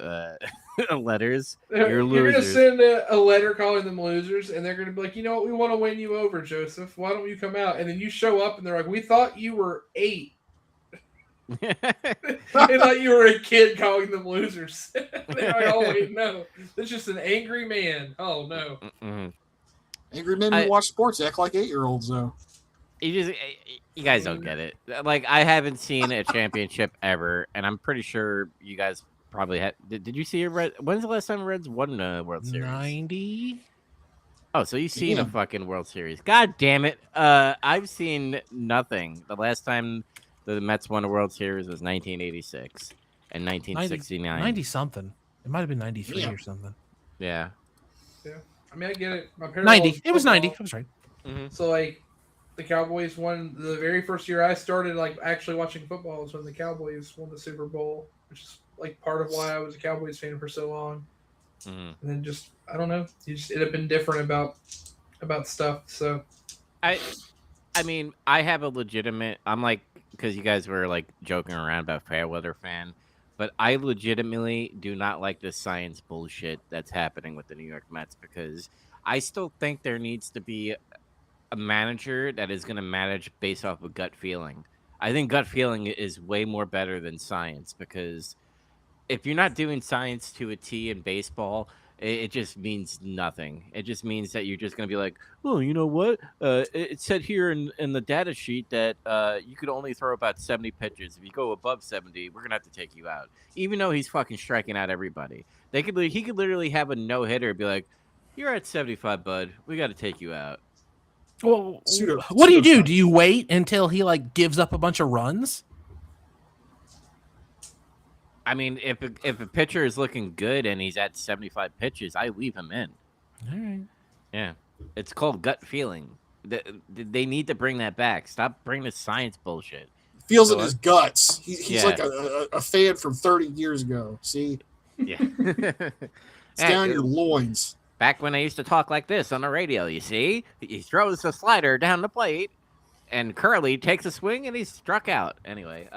letters. You're losers. Gonna send a letter calling them losers, and they're gonna be like, you know what, we want to win you over, Joseph. Why don't you come out? And then you show up, and they're like, we thought you were 8. They thought you were a kid calling them losers. They're like, oh wait, no, that's just an angry man. Oh no, angry men who watch sports act like 8-year-olds though. You guys don't get it. Like, I haven't seen a championship ever, and I'm pretty sure you guys probably had. Did you see a Red? When's the last time Reds won a World Series? 90. Oh, so you've seen a fucking World Series? God damn it! I've seen nothing. The last time the Mets won a World Series was 1986 and 1969. 90 something. It might have been 93 or something. Yeah. Yeah. I mean, I get it. My parents 90. It was 90. I was right. Mm-hmm. So like, the Cowboys won the very first year I started like actually watching football was when the Cowboys won the Super Bowl, which is like part of why I was a Cowboys fan for so long. Mm-hmm. And then just I don't know, you just ended up being different about stuff. So I mean, I have a legitimate. I'm like, because you guys were like joking around about Fairweather fan, but I legitimately do not like this science bullshit that's happening with the New York Mets because I still think there needs to be a manager that is going to manage based off of gut feeling. I think gut feeling is way more better than science because if you're not doing science to a T in baseball, it just means nothing. It just means that you're just going to be like, oh, you know what? It said here in the data sheet that you could only throw about 70 pitches. If you go above 70, we're going to have to take you out. Even though he's fucking striking out everybody. He could literally have a no-hitter and be like, you're at 75, bud. We got to take you out. Well, what do you do? Do you wait until he like gives up a bunch of runs? I mean, if a pitcher is looking good and he's at 75 pitches, I leave him in. All right. Yeah. It's called gut feeling. They need to bring that back. Stop bringing this science bullshit. Feels in his guts. He's like a fan from 30 years ago. See? Yeah. It's down your loins. Back when I used to talk like this on the radio, you see? He throws the slider down the plate, and Curly takes a swing, and he's struck out. Anyway,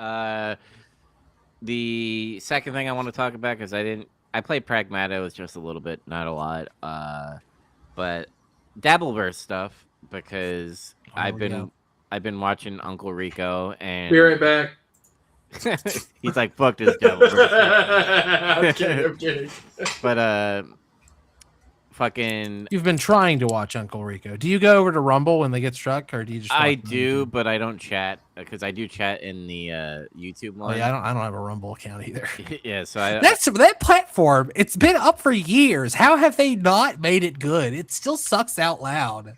the second thing I want to talk about, because I played Pragmato, it's just a little bit, not a lot. But Dabbleverse stuff, because I've been watching Uncle Rico, and be right back. He's like, fuck this Dabbleverse. I'm kidding. But fucking. You've been trying to watch Uncle Rico. Do you go over to Rumble when they get struck, or do you just? I do, but I don't chat because I do chat in the YouTube one. Oh, yeah, I don't have a Rumble account either. Yeah, so that platform. It's been up for years. How have they not made it good? It still sucks out loud.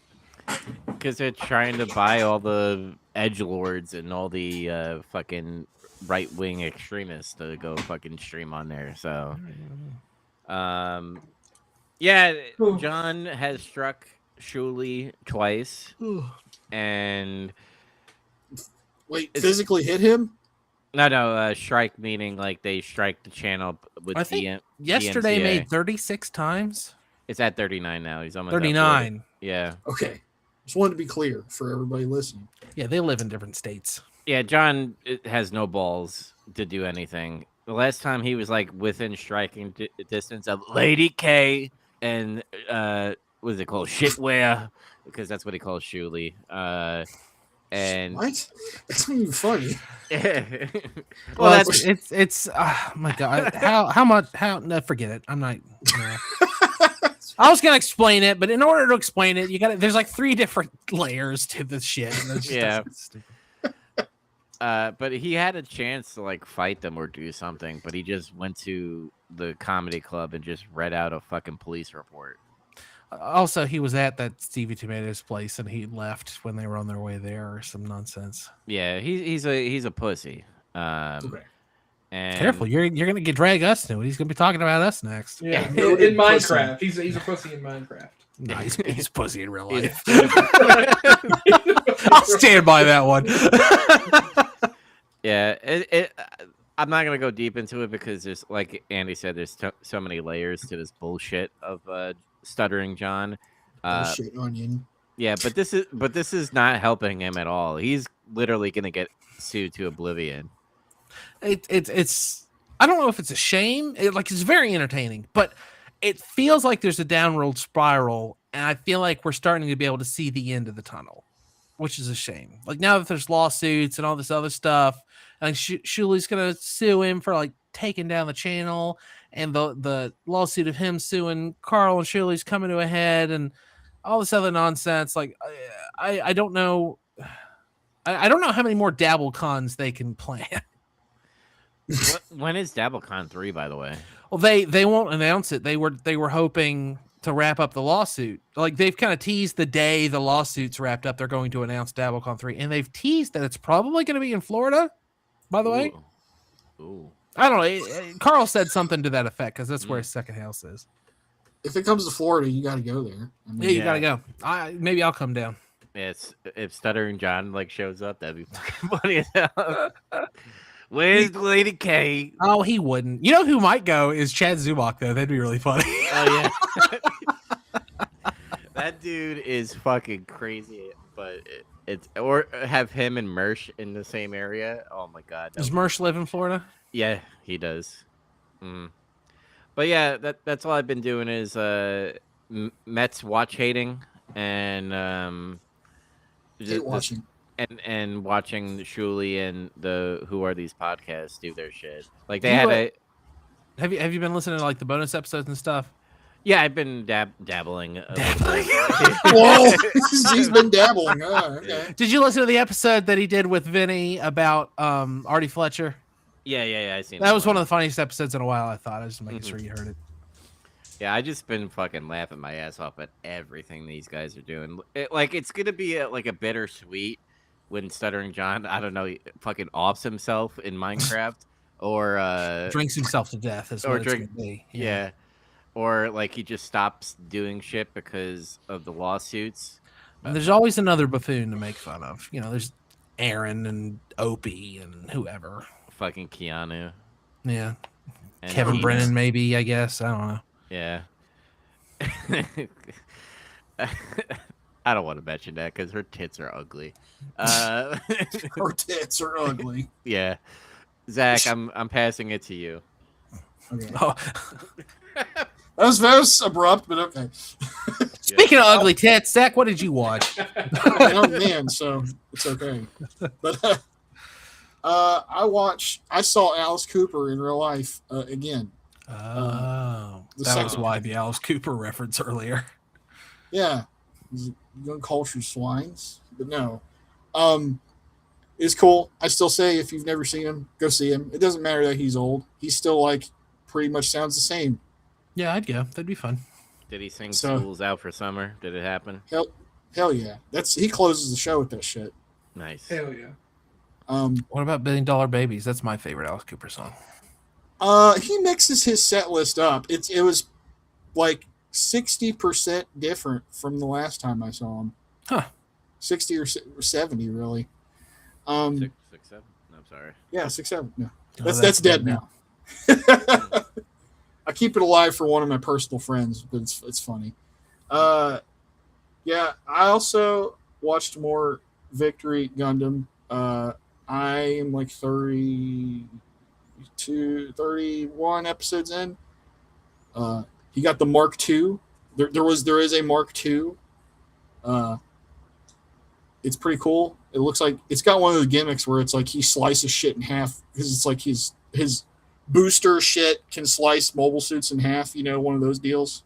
Because they're trying to buy all the edgelords and all the fucking right-wing extremists to go fucking stream on there. So, yeah, John has struck Shuli twice, and wait, physically hit him? No, strike meaning like they strike the channel with I think yesterday DMCA. made 36 times. It's at 39 now. He's almost 39. Yeah. Okay. Just wanted to be clear for everybody listening. Yeah, they live in different states. Yeah, John has no balls to do anything. The last time he was like within striking distance of Lady K and what is it called, shitware, because that's what he calls Shuli. And what? That's not even funny. Well, it's oh my god, how much no, forget it. I'm not. No. I was gonna explain it, but in order to explain it, there's like 3 different layers to this shit. Yeah. But he had a chance to like fight them or do something, but he just went to the comedy club and just read out a fucking police report. Also, he was at that Stevie Tomatoes place and he left when they were on their way there, or some nonsense. Yeah, he's a pussy. Okay. And careful, you're gonna drag us to it. He's gonna be talking about us next. Yeah, in Minecraft, he's a pussy in Minecraft. No, he's pussy in real life. I'll stand by that one. Yeah, I'm not gonna go deep into it because there's, like Andy said, there's so many layers to this bullshit of Stuttering John. Bullshit onion. Yeah, but this is not helping him at all. He's literally gonna get sued to oblivion. It's I don't know if it's a shame. It's very entertaining, but it feels like there's a downward spiral, and I feel like we're starting to be able to see the end of the tunnel, which is a shame. Like, now that there's lawsuits and all this other stuff, and Shuli's gonna sue him for like taking down the channel, and the lawsuit of him suing Carl and Shuli's coming to a head, and all this other nonsense. Like, I don't know. I don't know how many more DabbleCons they can plan. When is DabbleCon 3, by the way? Well, they won't announce it. They were hoping to wrap up the lawsuit. Like, they've kind of teased the day the lawsuit's wrapped up, they're going to announce DabbleCon 3, and they've teased that it's probably going to be in Florida. By the way, Ooh. I don't know. Carl said something to that effect because that's where his second house is. If it comes to Florida, you got to go there. I mean, Yeah, you gotta go. Maybe I'll come down. It's if Stuttering John like shows up, that'd be fucking funny as hell. Where's Lady K? Oh, he wouldn't. You know who might go is Chad Zubak, though. That'd be really funny. Oh yeah. That dude is fucking crazy, but it's or have him and Mersh in the same area. Oh my god. Does Mersh live in Florida? Yeah, he does. But yeah, that's all I've been doing is Mets watch hating and hate watching. And watching Shuli and the Who Are These podcasts do their shit. Like they had a. Have you been listening to like the bonus episodes and stuff? Yeah, I've been dabbling. Whoa, he's been dabbling. Oh, okay. Did you listen to the episode that he did with Vinny about Artie Fletcher? Yeah. I seen that was one of the funniest episodes in a while. I thought I was just making sure you heard it. Yeah, I just been fucking laughing my ass off at everything these guys are doing. It's gonna be a bittersweet when Stuttering John, I don't know, he fucking offs himself in Minecraft or drinks himself to death is what it's gonna be. Yeah. Or like he just stops doing shit because of the lawsuits. And there's always another buffoon to make fun of. You know, there's Aaron and Opie and whoever. Fucking Keanu. Yeah. And Kevin Brennan, maybe, I guess. I don't know. Yeah. I don't want to mention that because her tits are ugly. Her tits are ugly. Yeah. Zach, I'm passing it to you. Okay. Oh. That was abrupt, but okay. Speaking of ugly tits, Zach, what did you watch? I'm a man, so it's okay. But I saw Alice Cooper in real life again. Oh, that was why the Alice Cooper reference earlier. Yeah, uncultured swines, but no, it's cool. I still say if you've never seen him, go see him. It doesn't matter that he's old; he's still like pretty much sounds the same. Yeah, I'd go. That'd be fun. Did he sing "School's Out for Summer"? Did it happen? Hell yeah! He closes the show with that shit. Nice. Hell yeah. What about $1 Billion Babies? That's my favorite Alice Cooper song. He mixes his set list up. It was like 60% different from the last time I saw him. Huh. 60 or 70, really. 6, 7. No, I'm sorry. Yeah, 6, 7. No. Oh, That's dead now. I keep it alive for one of my personal friends, but it's funny. Yeah, I also watched more Victory Gundam. I am like 31 episodes in. He got the Mark II. There is a Mark II. It's pretty cool. It looks like it's got one of the gimmicks where it's like he slices shit in half because it's like his booster shit can slice mobile suits in half. You know, one of those deals.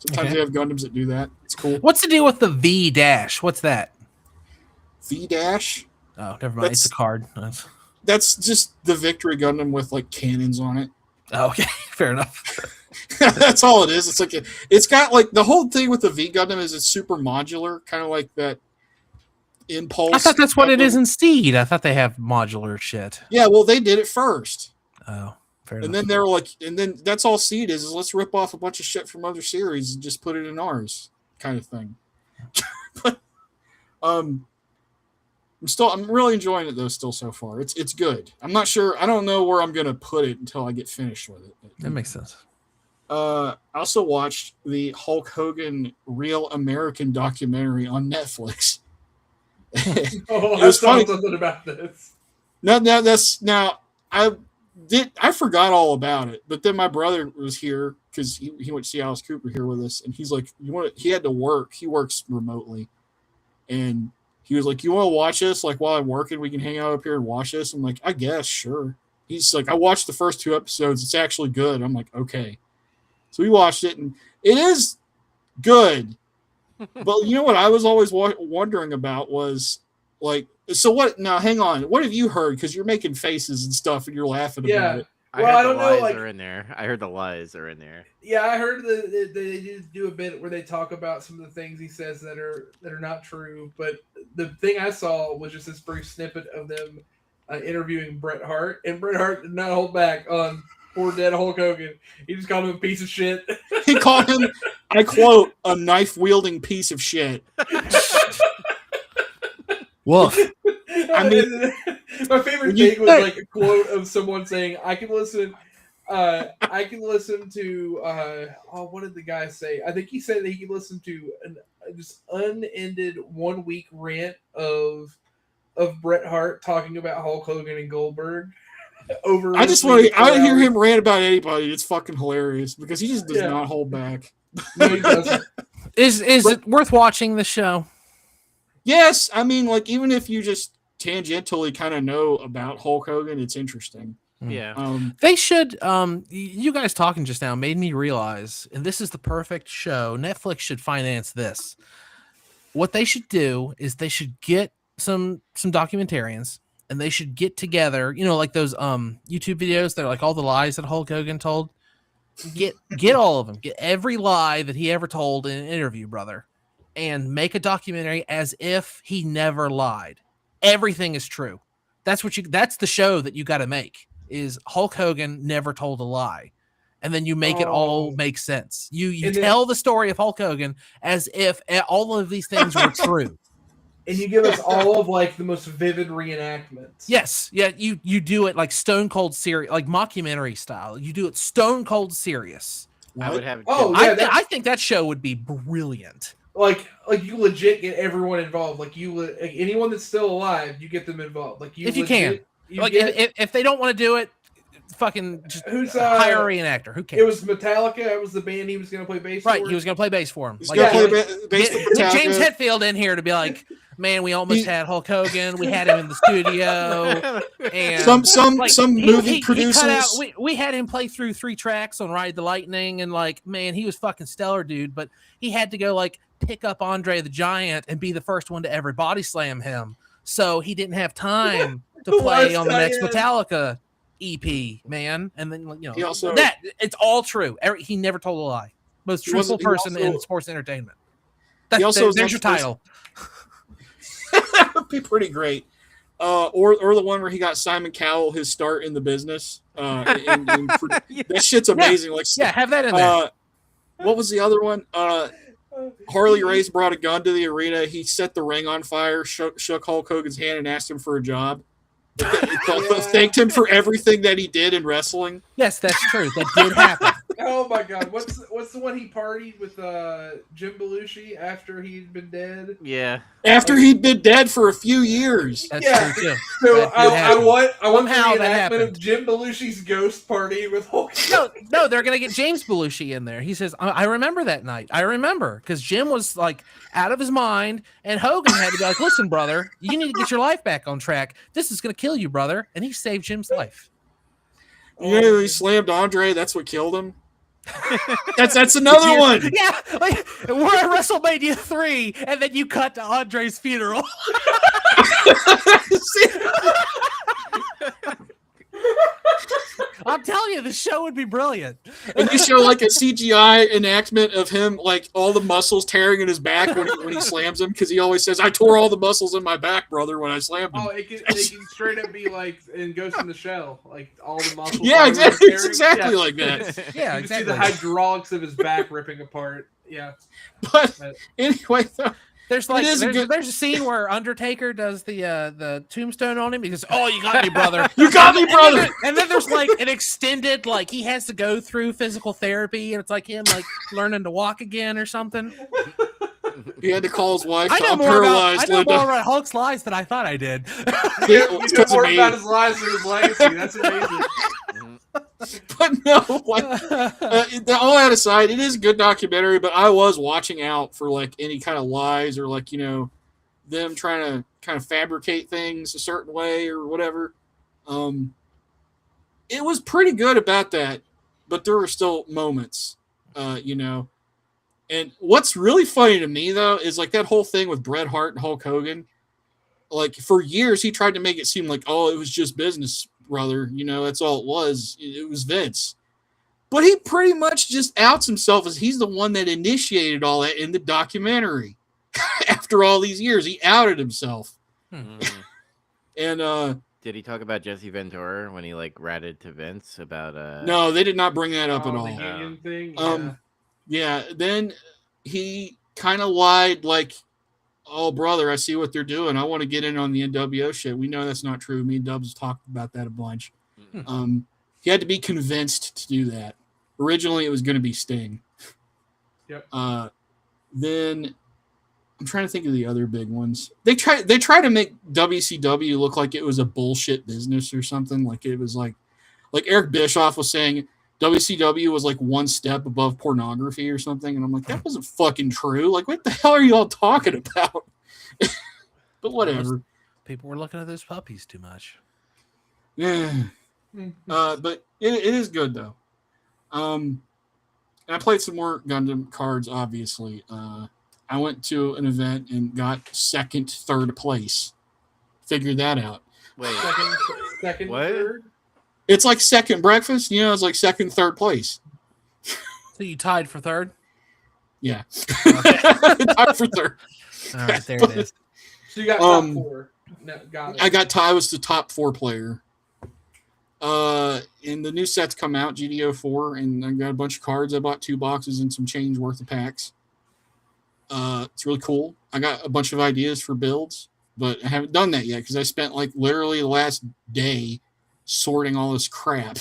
Sometimes they have Gundams that do that. It's cool. What's the deal with the V dash? What's that? V dash? Oh, never mind. It's a card. That's just the Victory Gundam with like cannons on it. Oh, okay, fair enough. That's all it is. It's like it's got like the whole thing with the V Gundam is it's super modular, kind of like that Impulse. I thought that's what it is in Seed. I thought they have modular shit. Yeah, well, they did it first. Oh, fair enough. And then they're like, and then that's all Seed is let's rip off a bunch of shit from other series and just put it in ours, kind of thing. But I'm really enjoying it though. Still so far, it's good. I'm not sure. I don't know where I'm gonna put it until I get finished with it. That makes sense. I also watched the Hulk Hogan Real American documentary on Netflix. I saw something about this. No, I forgot all about it, but then my brother was here because he went to see Alice Cooper here with us, and he's like, he had to work. He works remotely, and he was like, "You want to watch this? Like while I'm working, we can hang out up here and watch this." I'm like, "I guess, sure." He's like, "I watched the first 2 episodes. It's actually good." I'm like, "Okay." So we watched it, and it is good. But you know what I was always wondering about was like, so what? Now, hang on. What have you heard? Because you're making faces and stuff, and you're laughing about it. Well, I don't know. Lies are in there. I heard the lies are in there. Yeah, I heard that they do a bit where they talk about some of the things he says that are not true. But the thing I saw was just this brief snippet of them interviewing Bret Hart, and Bret Hart did not hold back on poor dead Hulk Hogan. He just called him a piece of shit. He called him, I quote, a knife-wielding piece of shit. Woof. I mean, my favorite thing was like a quote of someone saying, I can listen to what did the guy say? I think he said that he could listen to just unended 1 week rant of Bret Hart talking about Hulk Hogan and Goldberg. I hear him rant about anybody. It's fucking hilarious because he just does not hold back. No, he doesn't. Is it worth watching the show? Yes, I mean, like even if you just tangentially kind of know about Hulk Hogan, it's interesting. Yeah, they should. You guys talking just now made me realize, and this is the perfect show. Netflix should finance this. What they should do is they should get some documentarians, and they should get together. You know, like those YouTube videos. They're like all the lies that Hulk Hogan told. Get all of them. Get every lie that he ever told in an interview, brother, and make a documentary as if he never lied. Everything is true. That's the show that you got to make. Is Hulk Hogan never told a lie, and then you make it all make sense. You tell the story of Hulk Hogan as if all of these things were true, and you give us all of like the most vivid reenactments. Yes, yeah, you do it like stone cold serious, like mockumentary style. You do it stone cold serious. I would have. I think that show would be brilliant. Like you legit get everyone involved. Like anyone that's still alive, you get them involved. Like you, if you can. If they don't want to do it, fucking just hire a reenactor. Who cares? It was Metallica. It was the band he was going to play bass for. Right, he was going to play bass for him. Get James Hetfield in here to be like, man, we almost had Hulk Hogan. We had him in the studio, and some movie producers. He cut out, we had him play through 3 tracks on Ride the Lightning, and like, man, he was fucking stellar, dude. But he had to go like pick up Andre the Giant and be the first one to ever body slam him, so he didn't have time to play on the next Metallica EP, man. And then it's all true. He never told a lie. Most truthful person in sports entertainment. There's your title. That would be pretty great. Or the one where he got Simon Cowell his start in the business. That shit's amazing. Have that in there. What was the other one? Harley Race brought a gun to the arena. He set the ring on fire, shook Hulk Hogan's hand, and asked him for a job. Thanked him for everything that he did in wrestling. Yes, that's true. That did happen. Oh my god! What's the one he partied with Jim Belushi after he'd been dead? Yeah, after he'd been dead for a few years. That's true too. So I want the reenactment of Jim Belushi's ghost party with Hulk. No, they're gonna get James Belushi in there. He says, "I remember that night. I remember because Jim was like out of his mind, and Hogan had to be like, listen, brother, you need to get your life back on track. This is gonna kill you, brother." And he saved Jim's life. Yeah, he slammed Andre. That's what killed him. That's another one. Yeah, like we're at WrestleMania 3, and then you cut to Andre's funeral. I'm telling you, the show would be brilliant. And you show like a CGI enactment of him, like all the muscles tearing in his back when he slams him, because he always says, "I tore all the muscles in my back, brother, when I slammed him." Oh, it can straight up be like in Ghost in the Shell, like all the muscles. Yeah, exactly. It's exactly like that. Yeah, you exactly. see the hydraulics of his back ripping apart. Yeah. But anyway, though. There's a scene where Undertaker does the tombstone on him because, "Oh, you got me, brother. You got me, brother." And then there's like an extended, like he has to go through physical therapy, and it's like him like learning to walk again or something. He had to call his wife. I know more about Hulk's lies than I thought I did. You know more about his lies than his legacy. That's amazing. But no, all that aside, it is a good documentary, but I was watching out for like any kind of lies or like, them trying to kind of fabricate things a certain way or whatever. It was pretty good about that, but there were still moments, And what's really funny to me though is like that whole thing with Bret Hart and Hulk Hogan. Like for years, he tried to make it seem like, oh, it was just business, brother. That's all it was. It was Vince. But he pretty much just outs himself as he's the one that initiated all that in the documentary. After all these years, he outed himself. And did he talk about Jesse Ventura when he like ratted to Vince about No, they did not bring that up at all. The union thing. Yeah. Then he kind of lied like, "Oh, brother, I see what they're doing. I want to get in on the NWO shit." We know that's not true. Me and Dubs talked about that a bunch. He had to be convinced to do that. Originally, it was going to be Sting. Yep. Then I'm trying to think of the other big ones. They try to make WCW look like it was a bullshit business or something. Like it was like Eric Bischoff was saying WCW was like one step above pornography or something. And I'm like, that wasn't fucking true. Like, what the hell are you all talking about? But whatever. People were looking at those puppies too much. Yeah. But it is good though. And I played some more Gundam cards, obviously. I went to an event and got third place. Figured that out. Wait, second, what? third? It's like second breakfast, it's like third place. So you tied for third? Yeah. Tied for third. All right, there it is. So you got top 4. No, got it. I was the top 4 player. And the new sets come out, GDO 4, and I got a bunch of cards. I bought 2 boxes and some change worth of packs. It's really cool. I got a bunch of ideas for builds, but I haven't done that yet because I spent like literally the last day sorting all this crap.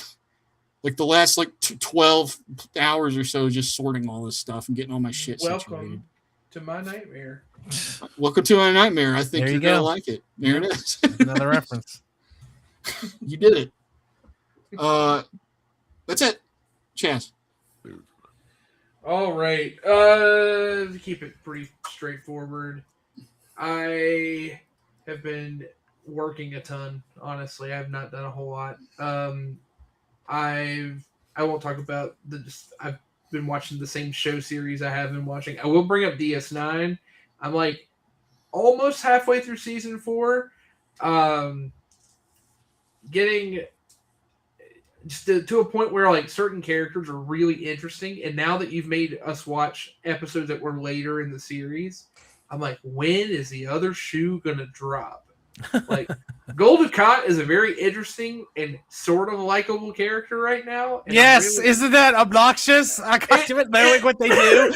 Like the last 12 hours or so just sorting all this stuff and getting all my shit situated. Welcome to my nightmare. Welcome to my nightmare. I think there you're going to like it. There it is. Another reference. You did it. That's it. Chance. All right. Keep it pretty straightforward. I have been working a ton. Honestly, I have not done a whole lot. I won't talk about I've been watching the same show series I have been watching. I will bring up DS9. I'm like almost halfway through season 4. Getting just to a point where like certain characters are really interesting, and now that you've made us watch episodes that were later in the series, I'm like, when is the other shoe gonna drop? Like, Golden Cot is a very interesting and sort of likable character right now. Yes, really... isn't that obnoxious? I can't even knowing what they do.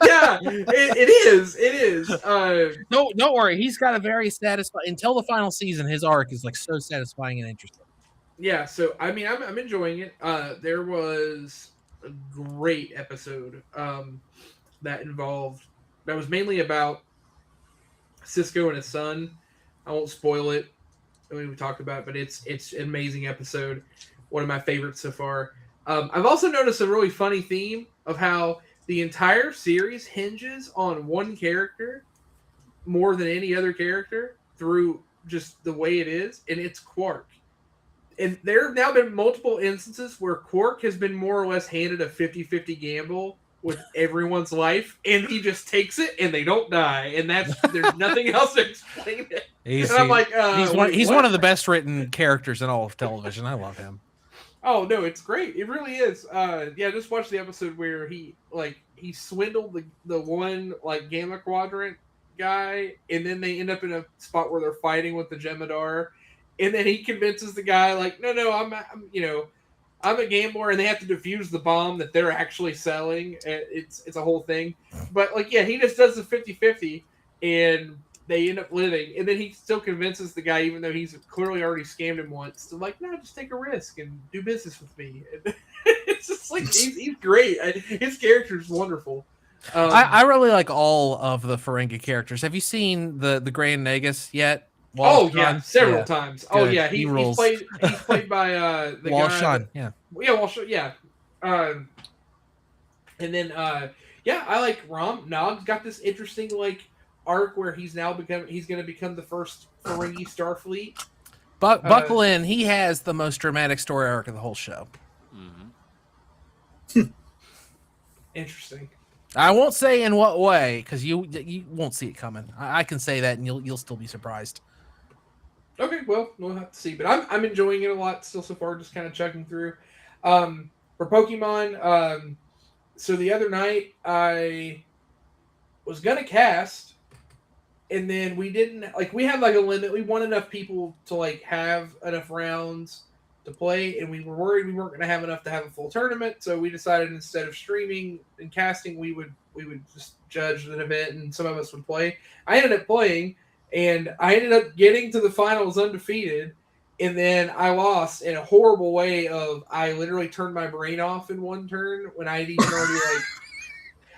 Yeah, it is. It is. No, don't worry. He's got a very satisfying. Until the final season, his arc is like so satisfying and interesting. Yeah, so I mean, I'm enjoying it. There was a great episode that was mainly about Cisco and his son. I won't spoil it. I mean, we talked about it, but it's an amazing episode. One of my favorites so far. I've also noticed a really funny theme of how the entire series hinges on one character more than any other character through just the way it is, and it's Quark. And there have now been multiple instances where Quark has been more or less handed a 50-50 gamble with everyone's life, and he just takes it, and they don't die, and there's nothing else to explain it. I'm like, he's one of the best written characters in all of television. I love him. Oh no, it's great. It really is. Just watch the episode where he swindled the one like Gamma Quadrant guy, and then they end up in a spot where they're fighting with the Jemadar, and then he convinces the guy like, no, I'm a gambler, and they have to defuse the bomb that they're actually selling. It's a whole thing. But, like, yeah, he just does the 50-50, and they end up living. And then he still convinces the guy, even though he's clearly already scammed him once, to, like, no, just take a risk and do business with me. And it's just like, he's great. His character's wonderful. I really like all of the Ferengi characters. Have you seen the Grand Nagus yet? Several times. Good. Oh yeah, he's played by the Walshan. guy. Walshan. Yeah. And then I like Rom. Nog's got this interesting like arc where he's going to become the first Ferengi Starfleet. But buckle in, he has the most dramatic story arc of the whole show. Mm-hmm. Interesting. I won't say in what way because you won't see it coming. I can say that, and you'll still be surprised. Okay, well, we'll have to see. But I'm enjoying it a lot still so far, just kind of checking through. For Pokemon, so the other night I was going to cast, and then we didn't, like, we had, like, a limit. We want enough people to, like, have enough rounds to play, and we were worried we weren't going to have enough to have a full tournament, so we decided instead of streaming and casting, we would just judge an event, and some of us would play. I ended up playing, and I ended up getting to the finals undefeated, and then I lost in a horrible way I literally turned my brain off in one turn when I had even already, like,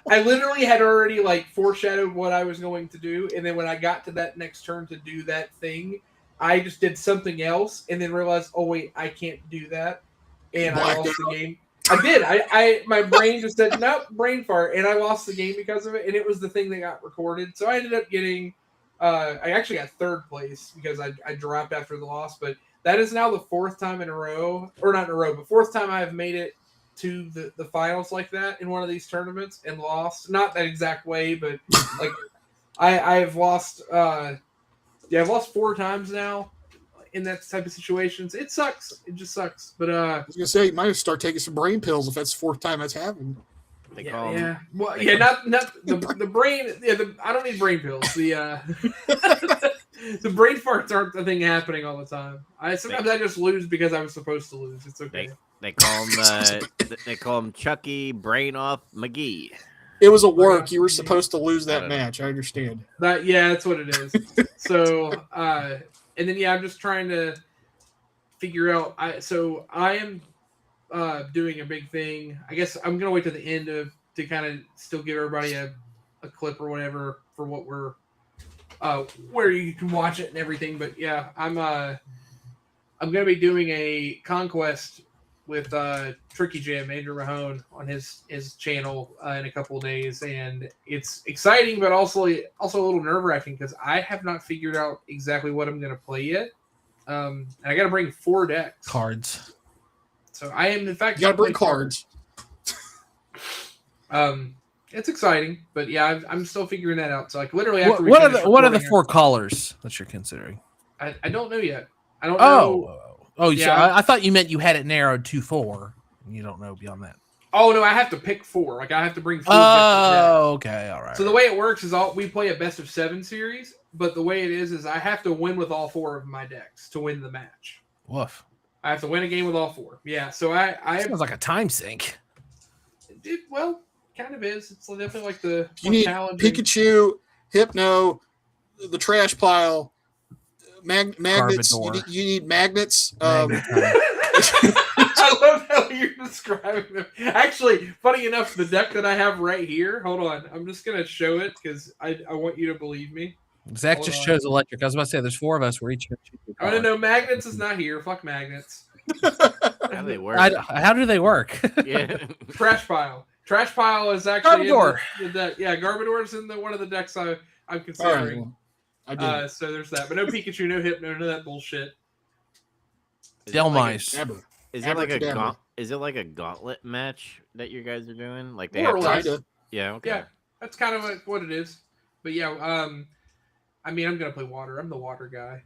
I literally had already, like, foreshadowed what I was going to do, and then when I got to that next turn to do that thing, I just did something else, and then realized, oh, wait, I can't do that, and I lost the game. I did. My brain just said, nope, brain fart, and I lost the game because of it, and it was the thing that got recorded, so I ended up getting... I actually got third place because I dropped after the loss, but that is now the fourth time in a row, or not in a row, but fourth time I have made it to the finals like that in one of these tournaments and lost. Not that exact way, but like I've lost. I've lost 4 times now in that type of situations. It sucks. It just sucks. But I was gonna say you might start taking some brain pills if that's the 4th time that's happened. Well, not the brain. Yeah, I don't need brain pills. The the brain farts aren't the thing happening all the time. Sometimes I just lose because I was supposed to lose. It's okay. They call him Chucky Brain Off McGee. It was a work. You were supposed to lose that match. I understand. That's what it is. So, and then I'm just trying to figure out. I am. Doing a big thing. I guess I'm gonna wait to the end to kind of still give everybody a clip or whatever for what we're where you can watch it and everything. But yeah, I'm gonna be doing a conquest with Tricky Jam, Andrew Mahone, on his channel in a couple of days, and it's exciting, but also a little nerve wracking because I have not figured out exactly what I'm going to play yet. And I got to bring 4 decks, cards. So I am, in fact, you got to bring cards. It's exciting, but yeah, I'm still figuring that out. So like literally, after what are the 4 colors that you're considering? I don't know yet. I don't know. Oh, yeah. So I thought you meant you had it narrowed to 4. You don't know beyond that. Oh no, I have to pick 4. Like I have to bring 4. Oh, okay, all right. So the way it works is we play a best of 7 series, but the way it is I have to win with all 4 of my decks to win the match. Woof. I have to win a game with all 4. Yeah, so I sounds like a time sink. Well, kind of is. It's definitely like the you need Pikachu, Hypno, the trash pile. Magnets. You need magnets. I love how you're describing them. Actually, funny enough, the deck that I have right here. Hold on, I'm just gonna show it because I want you to believe me. Zach hold just on. Chose electric. I was about to say there's 4 of us. We're each. I don't know. Magnets is not here. Fuck magnets. How do they work? How do they work? Yeah. Trash pile. Trash pile is actually Garbodor. In the deck. Yeah, Garbodor is in one of the decks I'm considering. Right. So there's that, but no Pikachu, no Hypno, none of that bullshit. Delmice. Is it like a gauntlet match that you guys are doing? Like they More have or less. Yeah, okay. Yeah, that's kind of what it is. But yeah, I mean, I'm gonna play water. I'm the water guy.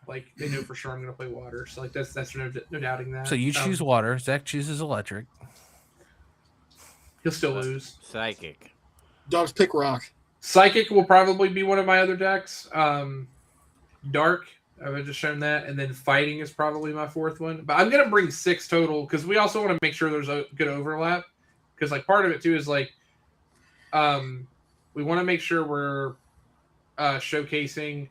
Like they know for sure I'm gonna play water. So like that's no doubting that. So you choose water. Zach chooses electric. He'll still lose. Psychic. Dogs pick rock. Psychic will probably be one of my other decks. Dark, I've just shown that, and then fighting is probably my 4th one. But I'm gonna bring 6 total because we also want to make sure there's a good overlap. Because like part of it too is like, we want to make sure we're showcasing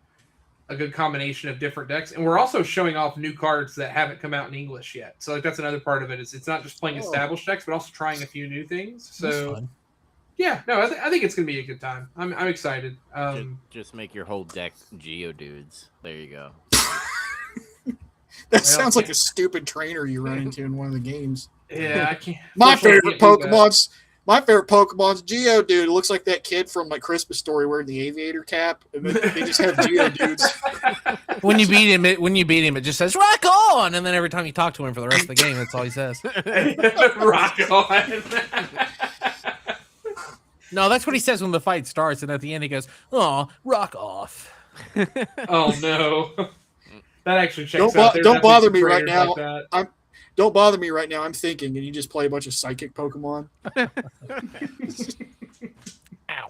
a good combination of different decks, and we're also showing off new cards that haven't come out in English yet. So like that's another part of it. It's not just playing established decks, but also trying a few new things. So. Yeah, no, I think it's gonna be a good time. I'm excited. Just make your whole deck Geodudes. There you go. That sounds like a stupid trainer you run into in one of the games. Yeah, I can't. My favorite Pokemon's Geodude. It looks like that kid from like Christmas Story wearing the aviator cap, and they just have Geodudes. When you beat him, it just says "rock on," and then every time you talk to him for the rest of the game, that's all he says. Rock on. No, that's what he says when the fight starts, and at the end he goes, "Oh, rock off." Oh no, that actually checks out. Don't bother me right now. Don't bother me right now. I'm thinking, and you just play a bunch of psychic Pokemon. Ow.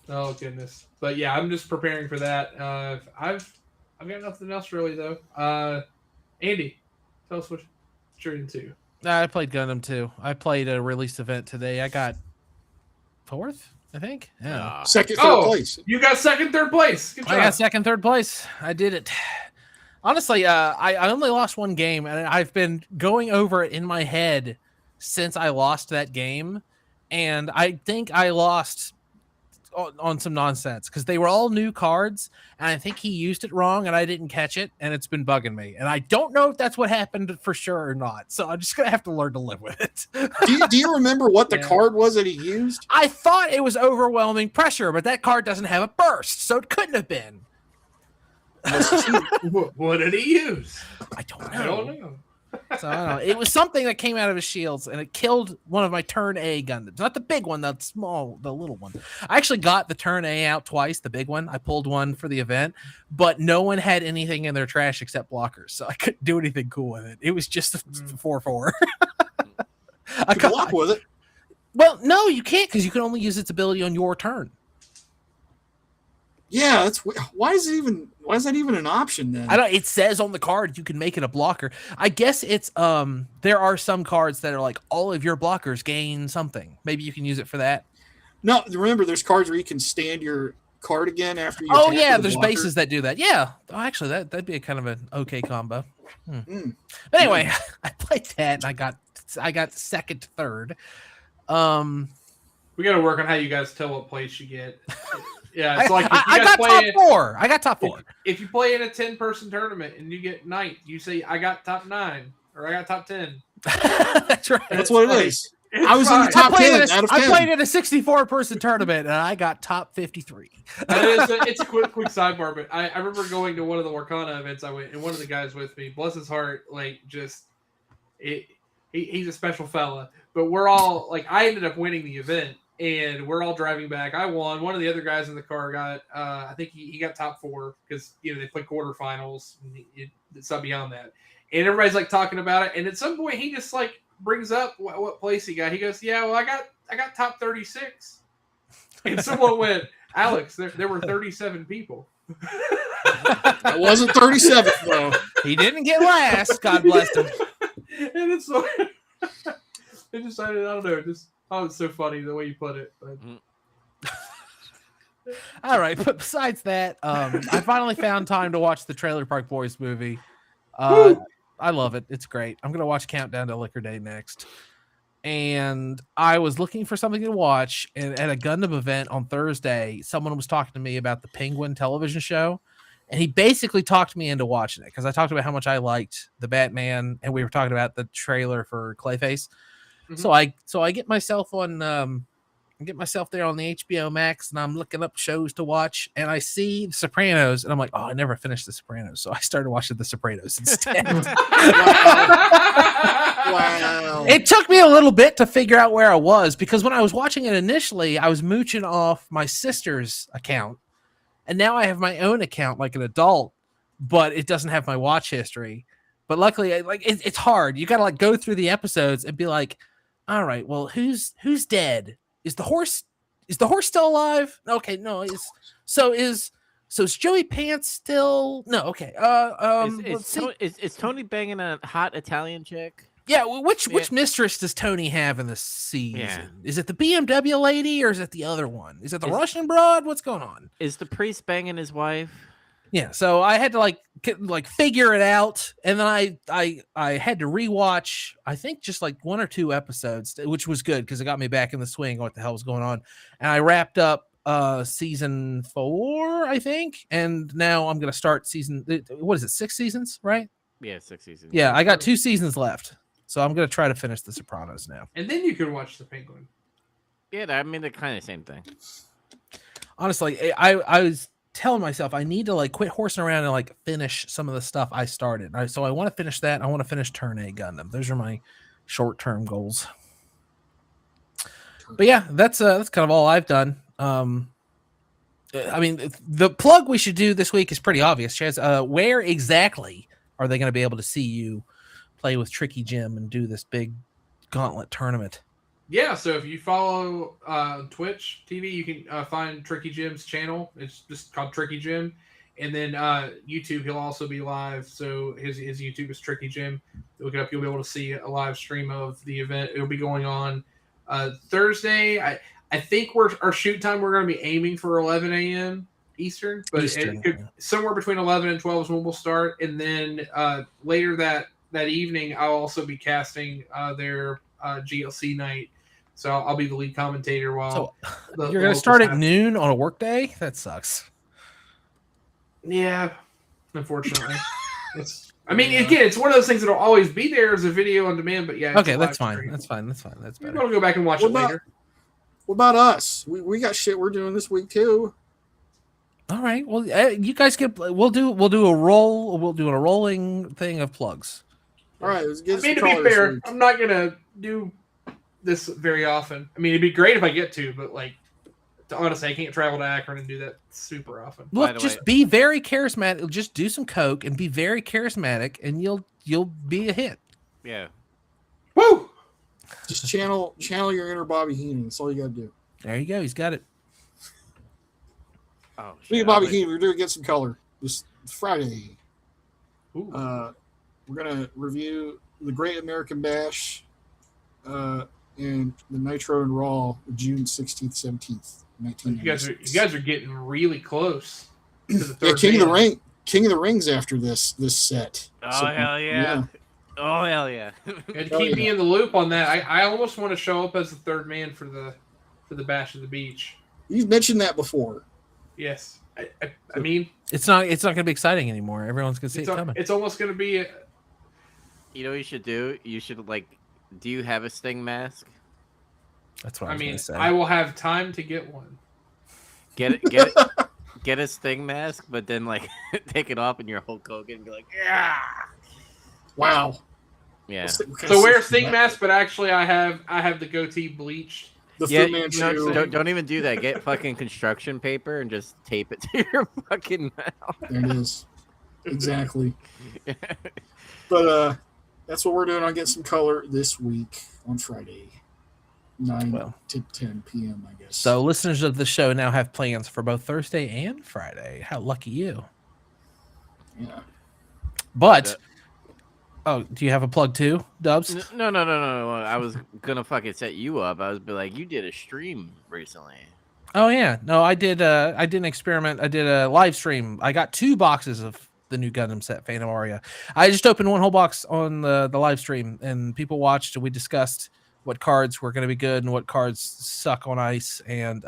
Oh goodness, but yeah, I'm just preparing for that. I've got nothing else really though. Andy, tell us what you're into. I played Gundam too. I played a release event today. I got 4th, I think. Yeah. Second, third place. You got second, third place. Good job. I got second, third place. I did it. Honestly, I only lost 1 game, and I've been going over it in my head since I lost that game. And I think I lost on some nonsense because they were all new cards, and I think he used it wrong, and I didn't catch it, and it's been bugging me. And I don't know if that's what happened for sure or not. So I'm just gonna have to learn to live with it. do you remember what the card was that he used? I thought it was overwhelming pressure, but that card doesn't have a burst, so it couldn't have been. What did he use? I don't know. So I don't know. It was something that came out of his shields, and it killed one of my turn A Gundams. Not the big one, the little one. I actually got the turn A out twice, the big one. I pulled one for the event, but no one had anything in their trash except blockers, so I couldn't do anything cool with it. It was just a 4/4. I could block with it. Well, no, you can't because you can only use its ability on your turn. Yeah, that's why is that even an option then? I don't. It says on the card you can make it a blocker. I guess it's there are some cards that are like all of your blockers gain something. Maybe you can use it for that. No, remember there's cards where you can stand your card again after you. Oh yeah, there's bases that do that. Yeah, actually that'd be a kind of an okay combo. But anyway, I played that and I got second, third. We got to work on how you guys tell what place you get. Yeah, it's like if I got top 4. I got top 4. If you play in a 10-person tournament and you get 9th, you say I got top 9. or I got top 10. That's right. That's what it is. I was fine. in the top 10 out of 10. I played in a 64-person tournament, and I got top 53. It's a quick sidebar, but I remember going to one of the Wakana events I went, and one of the guys with me, bless his heart, like, just... he's a special fella. But we're all... Like, I ended up winning the event, and we're all driving back. I won. One of the other guys in the car got... I think he got top 4, because, you know, they play quarterfinals. And it's not beyond that. And everybody's, like, talking about it, and at some point, he just, like, brings up what place he got. He goes, yeah, well, I got top 36. And someone went, Alex, there were 37 people. It wasn't 37, though. He didn't get last. God bless him. And it's like, it just, I don't know, just, oh, it's so funny the way you put it. But... All right, but besides that, I finally found time to watch the Trailer Park Boys movie. I love it. It's great. I'm going to watch Countdown to Liquor Day next. And I was looking for something to watch, and at a Gundam event on Thursday, someone was talking to me about the Penguin television show, and he basically talked me into watching it because I talked about how much I liked the Batman, and we were talking about the trailer for Clayface. Mm-hmm. So I get myself on get myself there on the HBO Max, and I'm looking up shows to watch, and I see The Sopranos, and I'm like, oh, I never finished The Sopranos, so I started watching The Sopranos instead. Wow. It took me a little bit to figure out where I was, because when I was watching it initially, I was mooching off my sister's account, and now I have my own account like an adult, but it doesn't have my watch history. But luckily, it's hard. You got to like go through the episodes and be like, all right, well, who's dead? Is the horse still alive? Okay, no. Is Joey Pants still? No. Okay. Is Tony banging a hot Italian chick? Yeah. Which mistress does Tony have in this season? Yeah. Is it the BMW lady or is it the other one? Is it the Russian broad? What's going on? Is the priest banging his wife? Yeah. So I had to like figure it out, and then I had to rewatch. I think just like 1 or 2 episodes, which was good because it got me back in the swing. What the hell was going on? And I wrapped up season 4, I think, and now I'm gonna start season. What is it? 6 seasons, right? Yeah, 6 seasons. Yeah, I got 2 seasons left, so I'm gonna try to finish The Sopranos now. And then you can watch The Penguin. Yeah, I mean they're kind of the same thing. Honestly, I was telling myself I need to like quit horsing around and like finish some of the stuff I started. So I want to finish that. I want to finish Turn A Gundam. Those are my short-term goals. But yeah, that's kind of all I've done. I mean, the plug we should do this week is pretty obvious, Chaz. Where exactly are they going to be able to see you play with Tricky Jim and do this big gauntlet tournament? Yeah, so if you follow Twitch TV, you can find Tricky Jim's channel. It's just called Tricky Jim. And then YouTube, he'll also be live. So his YouTube is Tricky Jim. Look it up. You'll be able to see a live stream of the event. It'll be going on Thursday. I think our shoot time, we're going to be aiming for 11 a.m. Eastern. But somewhere between 11 and 12 is when we'll start. And then later that evening, I'll also be casting their GLC night. So I'll be the lead commentator while you're going to start at noon on a work day? That sucks. Yeah, unfortunately. It's one of those things that'll always be there as a video on demand, but yeah. Okay, that's fine. That's fine. That's better. You're going to go back and watch it later. What about us? We got shit we're doing this week too. All right. Well, you guys we'll do a rolling thing of plugs. All right, let's get to be fair, I'm not going to do this very often. I mean, it'd be great if I get to, but like, honestly, I can't travel to Akron and do that super often. Look, just be very charismatic. Just do some coke and be very charismatic, and you'll be a hit. Yeah. Woo! Just channel your inner Bobby Heenan. That's all you got to do. There you go. He's got it. Oh, speaking of Bobby Heenan, we're doing Get Some Color this Friday. We're gonna review the Great American Bash. And the Nitro and Raw, June 16th, 17th, 1996. You guys are getting really close to the third King of the Rings after this set. Oh, hell yeah. Oh, hell yeah. And keep me in the loop on that. I almost want to show up as the third man for the Bash of the Beach. You've mentioned that before. Yes. I mean, it's not going to be exciting anymore. Everyone's going to see it coming. It's almost going to be You know what you should do? You should do you have a Sting mask? That's what I was mean, gonna say. I will have time to get one. Get a Sting mask, but then take it off in your Hulk Hogan and be like, yeah. Wow. Yeah. So wear a Sting mask, but actually I have the goatee bleached. The Yeah, Fu Manchu. don't even do that. Get fucking construction paper and just tape it to your fucking mouth. There it is. Exactly. But that's what we're doing on Get Some Color this week on Friday, 9 to 10 p.m., I guess. So listeners of the show now have plans for both Thursday and Friday. How lucky you. Yeah. But, do you have a plug too, Dubs? No. I was gonna fucking set you up. I was be like, you did a stream recently. Oh yeah, no, I did. I did an experiment. I did a live stream. I got 2 boxes of the new Gundam set, Phantom Aria. I just opened one whole box on the live stream, and people watched. And we discussed what cards were going to be good and what cards suck on ice. And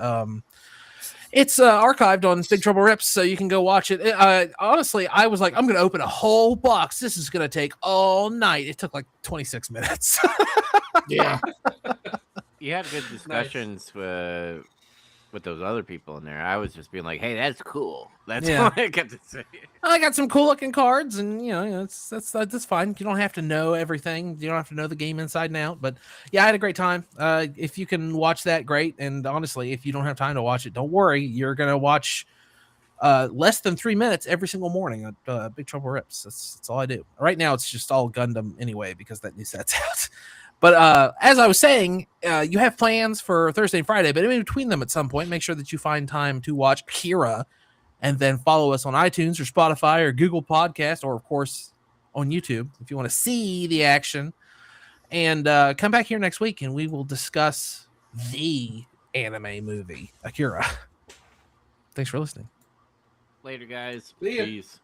it's archived on Big Trouble Rips, so you can go watch it. Honestly, I was like, I'm going to open a whole box. This is going to take all night. It took like 26 minutes. Yeah. You had good discussions with those other people in there. I was just being like, hey, that's cool. That's what I kept to say. I got some cool looking cards, and that's fine. You don't have to know everything. You don't have to know the game inside and out. But yeah, I had a great time. If you can watch that, great. And honestly, if you don't have time to watch it, don't worry. You're gonna watch less than 3 minutes every single morning at Big Trouble Rips. That's all I do. Right now, it's just all Gundam anyway because that new set's out. But as I was saying, you have plans for Thursday and Friday, but in between them at some point, make sure that you find time to watch Akira, and then follow us on iTunes or Spotify or Google Podcast, or of course on YouTube if you want to see the action. And come back here next week, and we will discuss the anime movie Akira. Thanks for listening. Later, guys. See ya. Peace.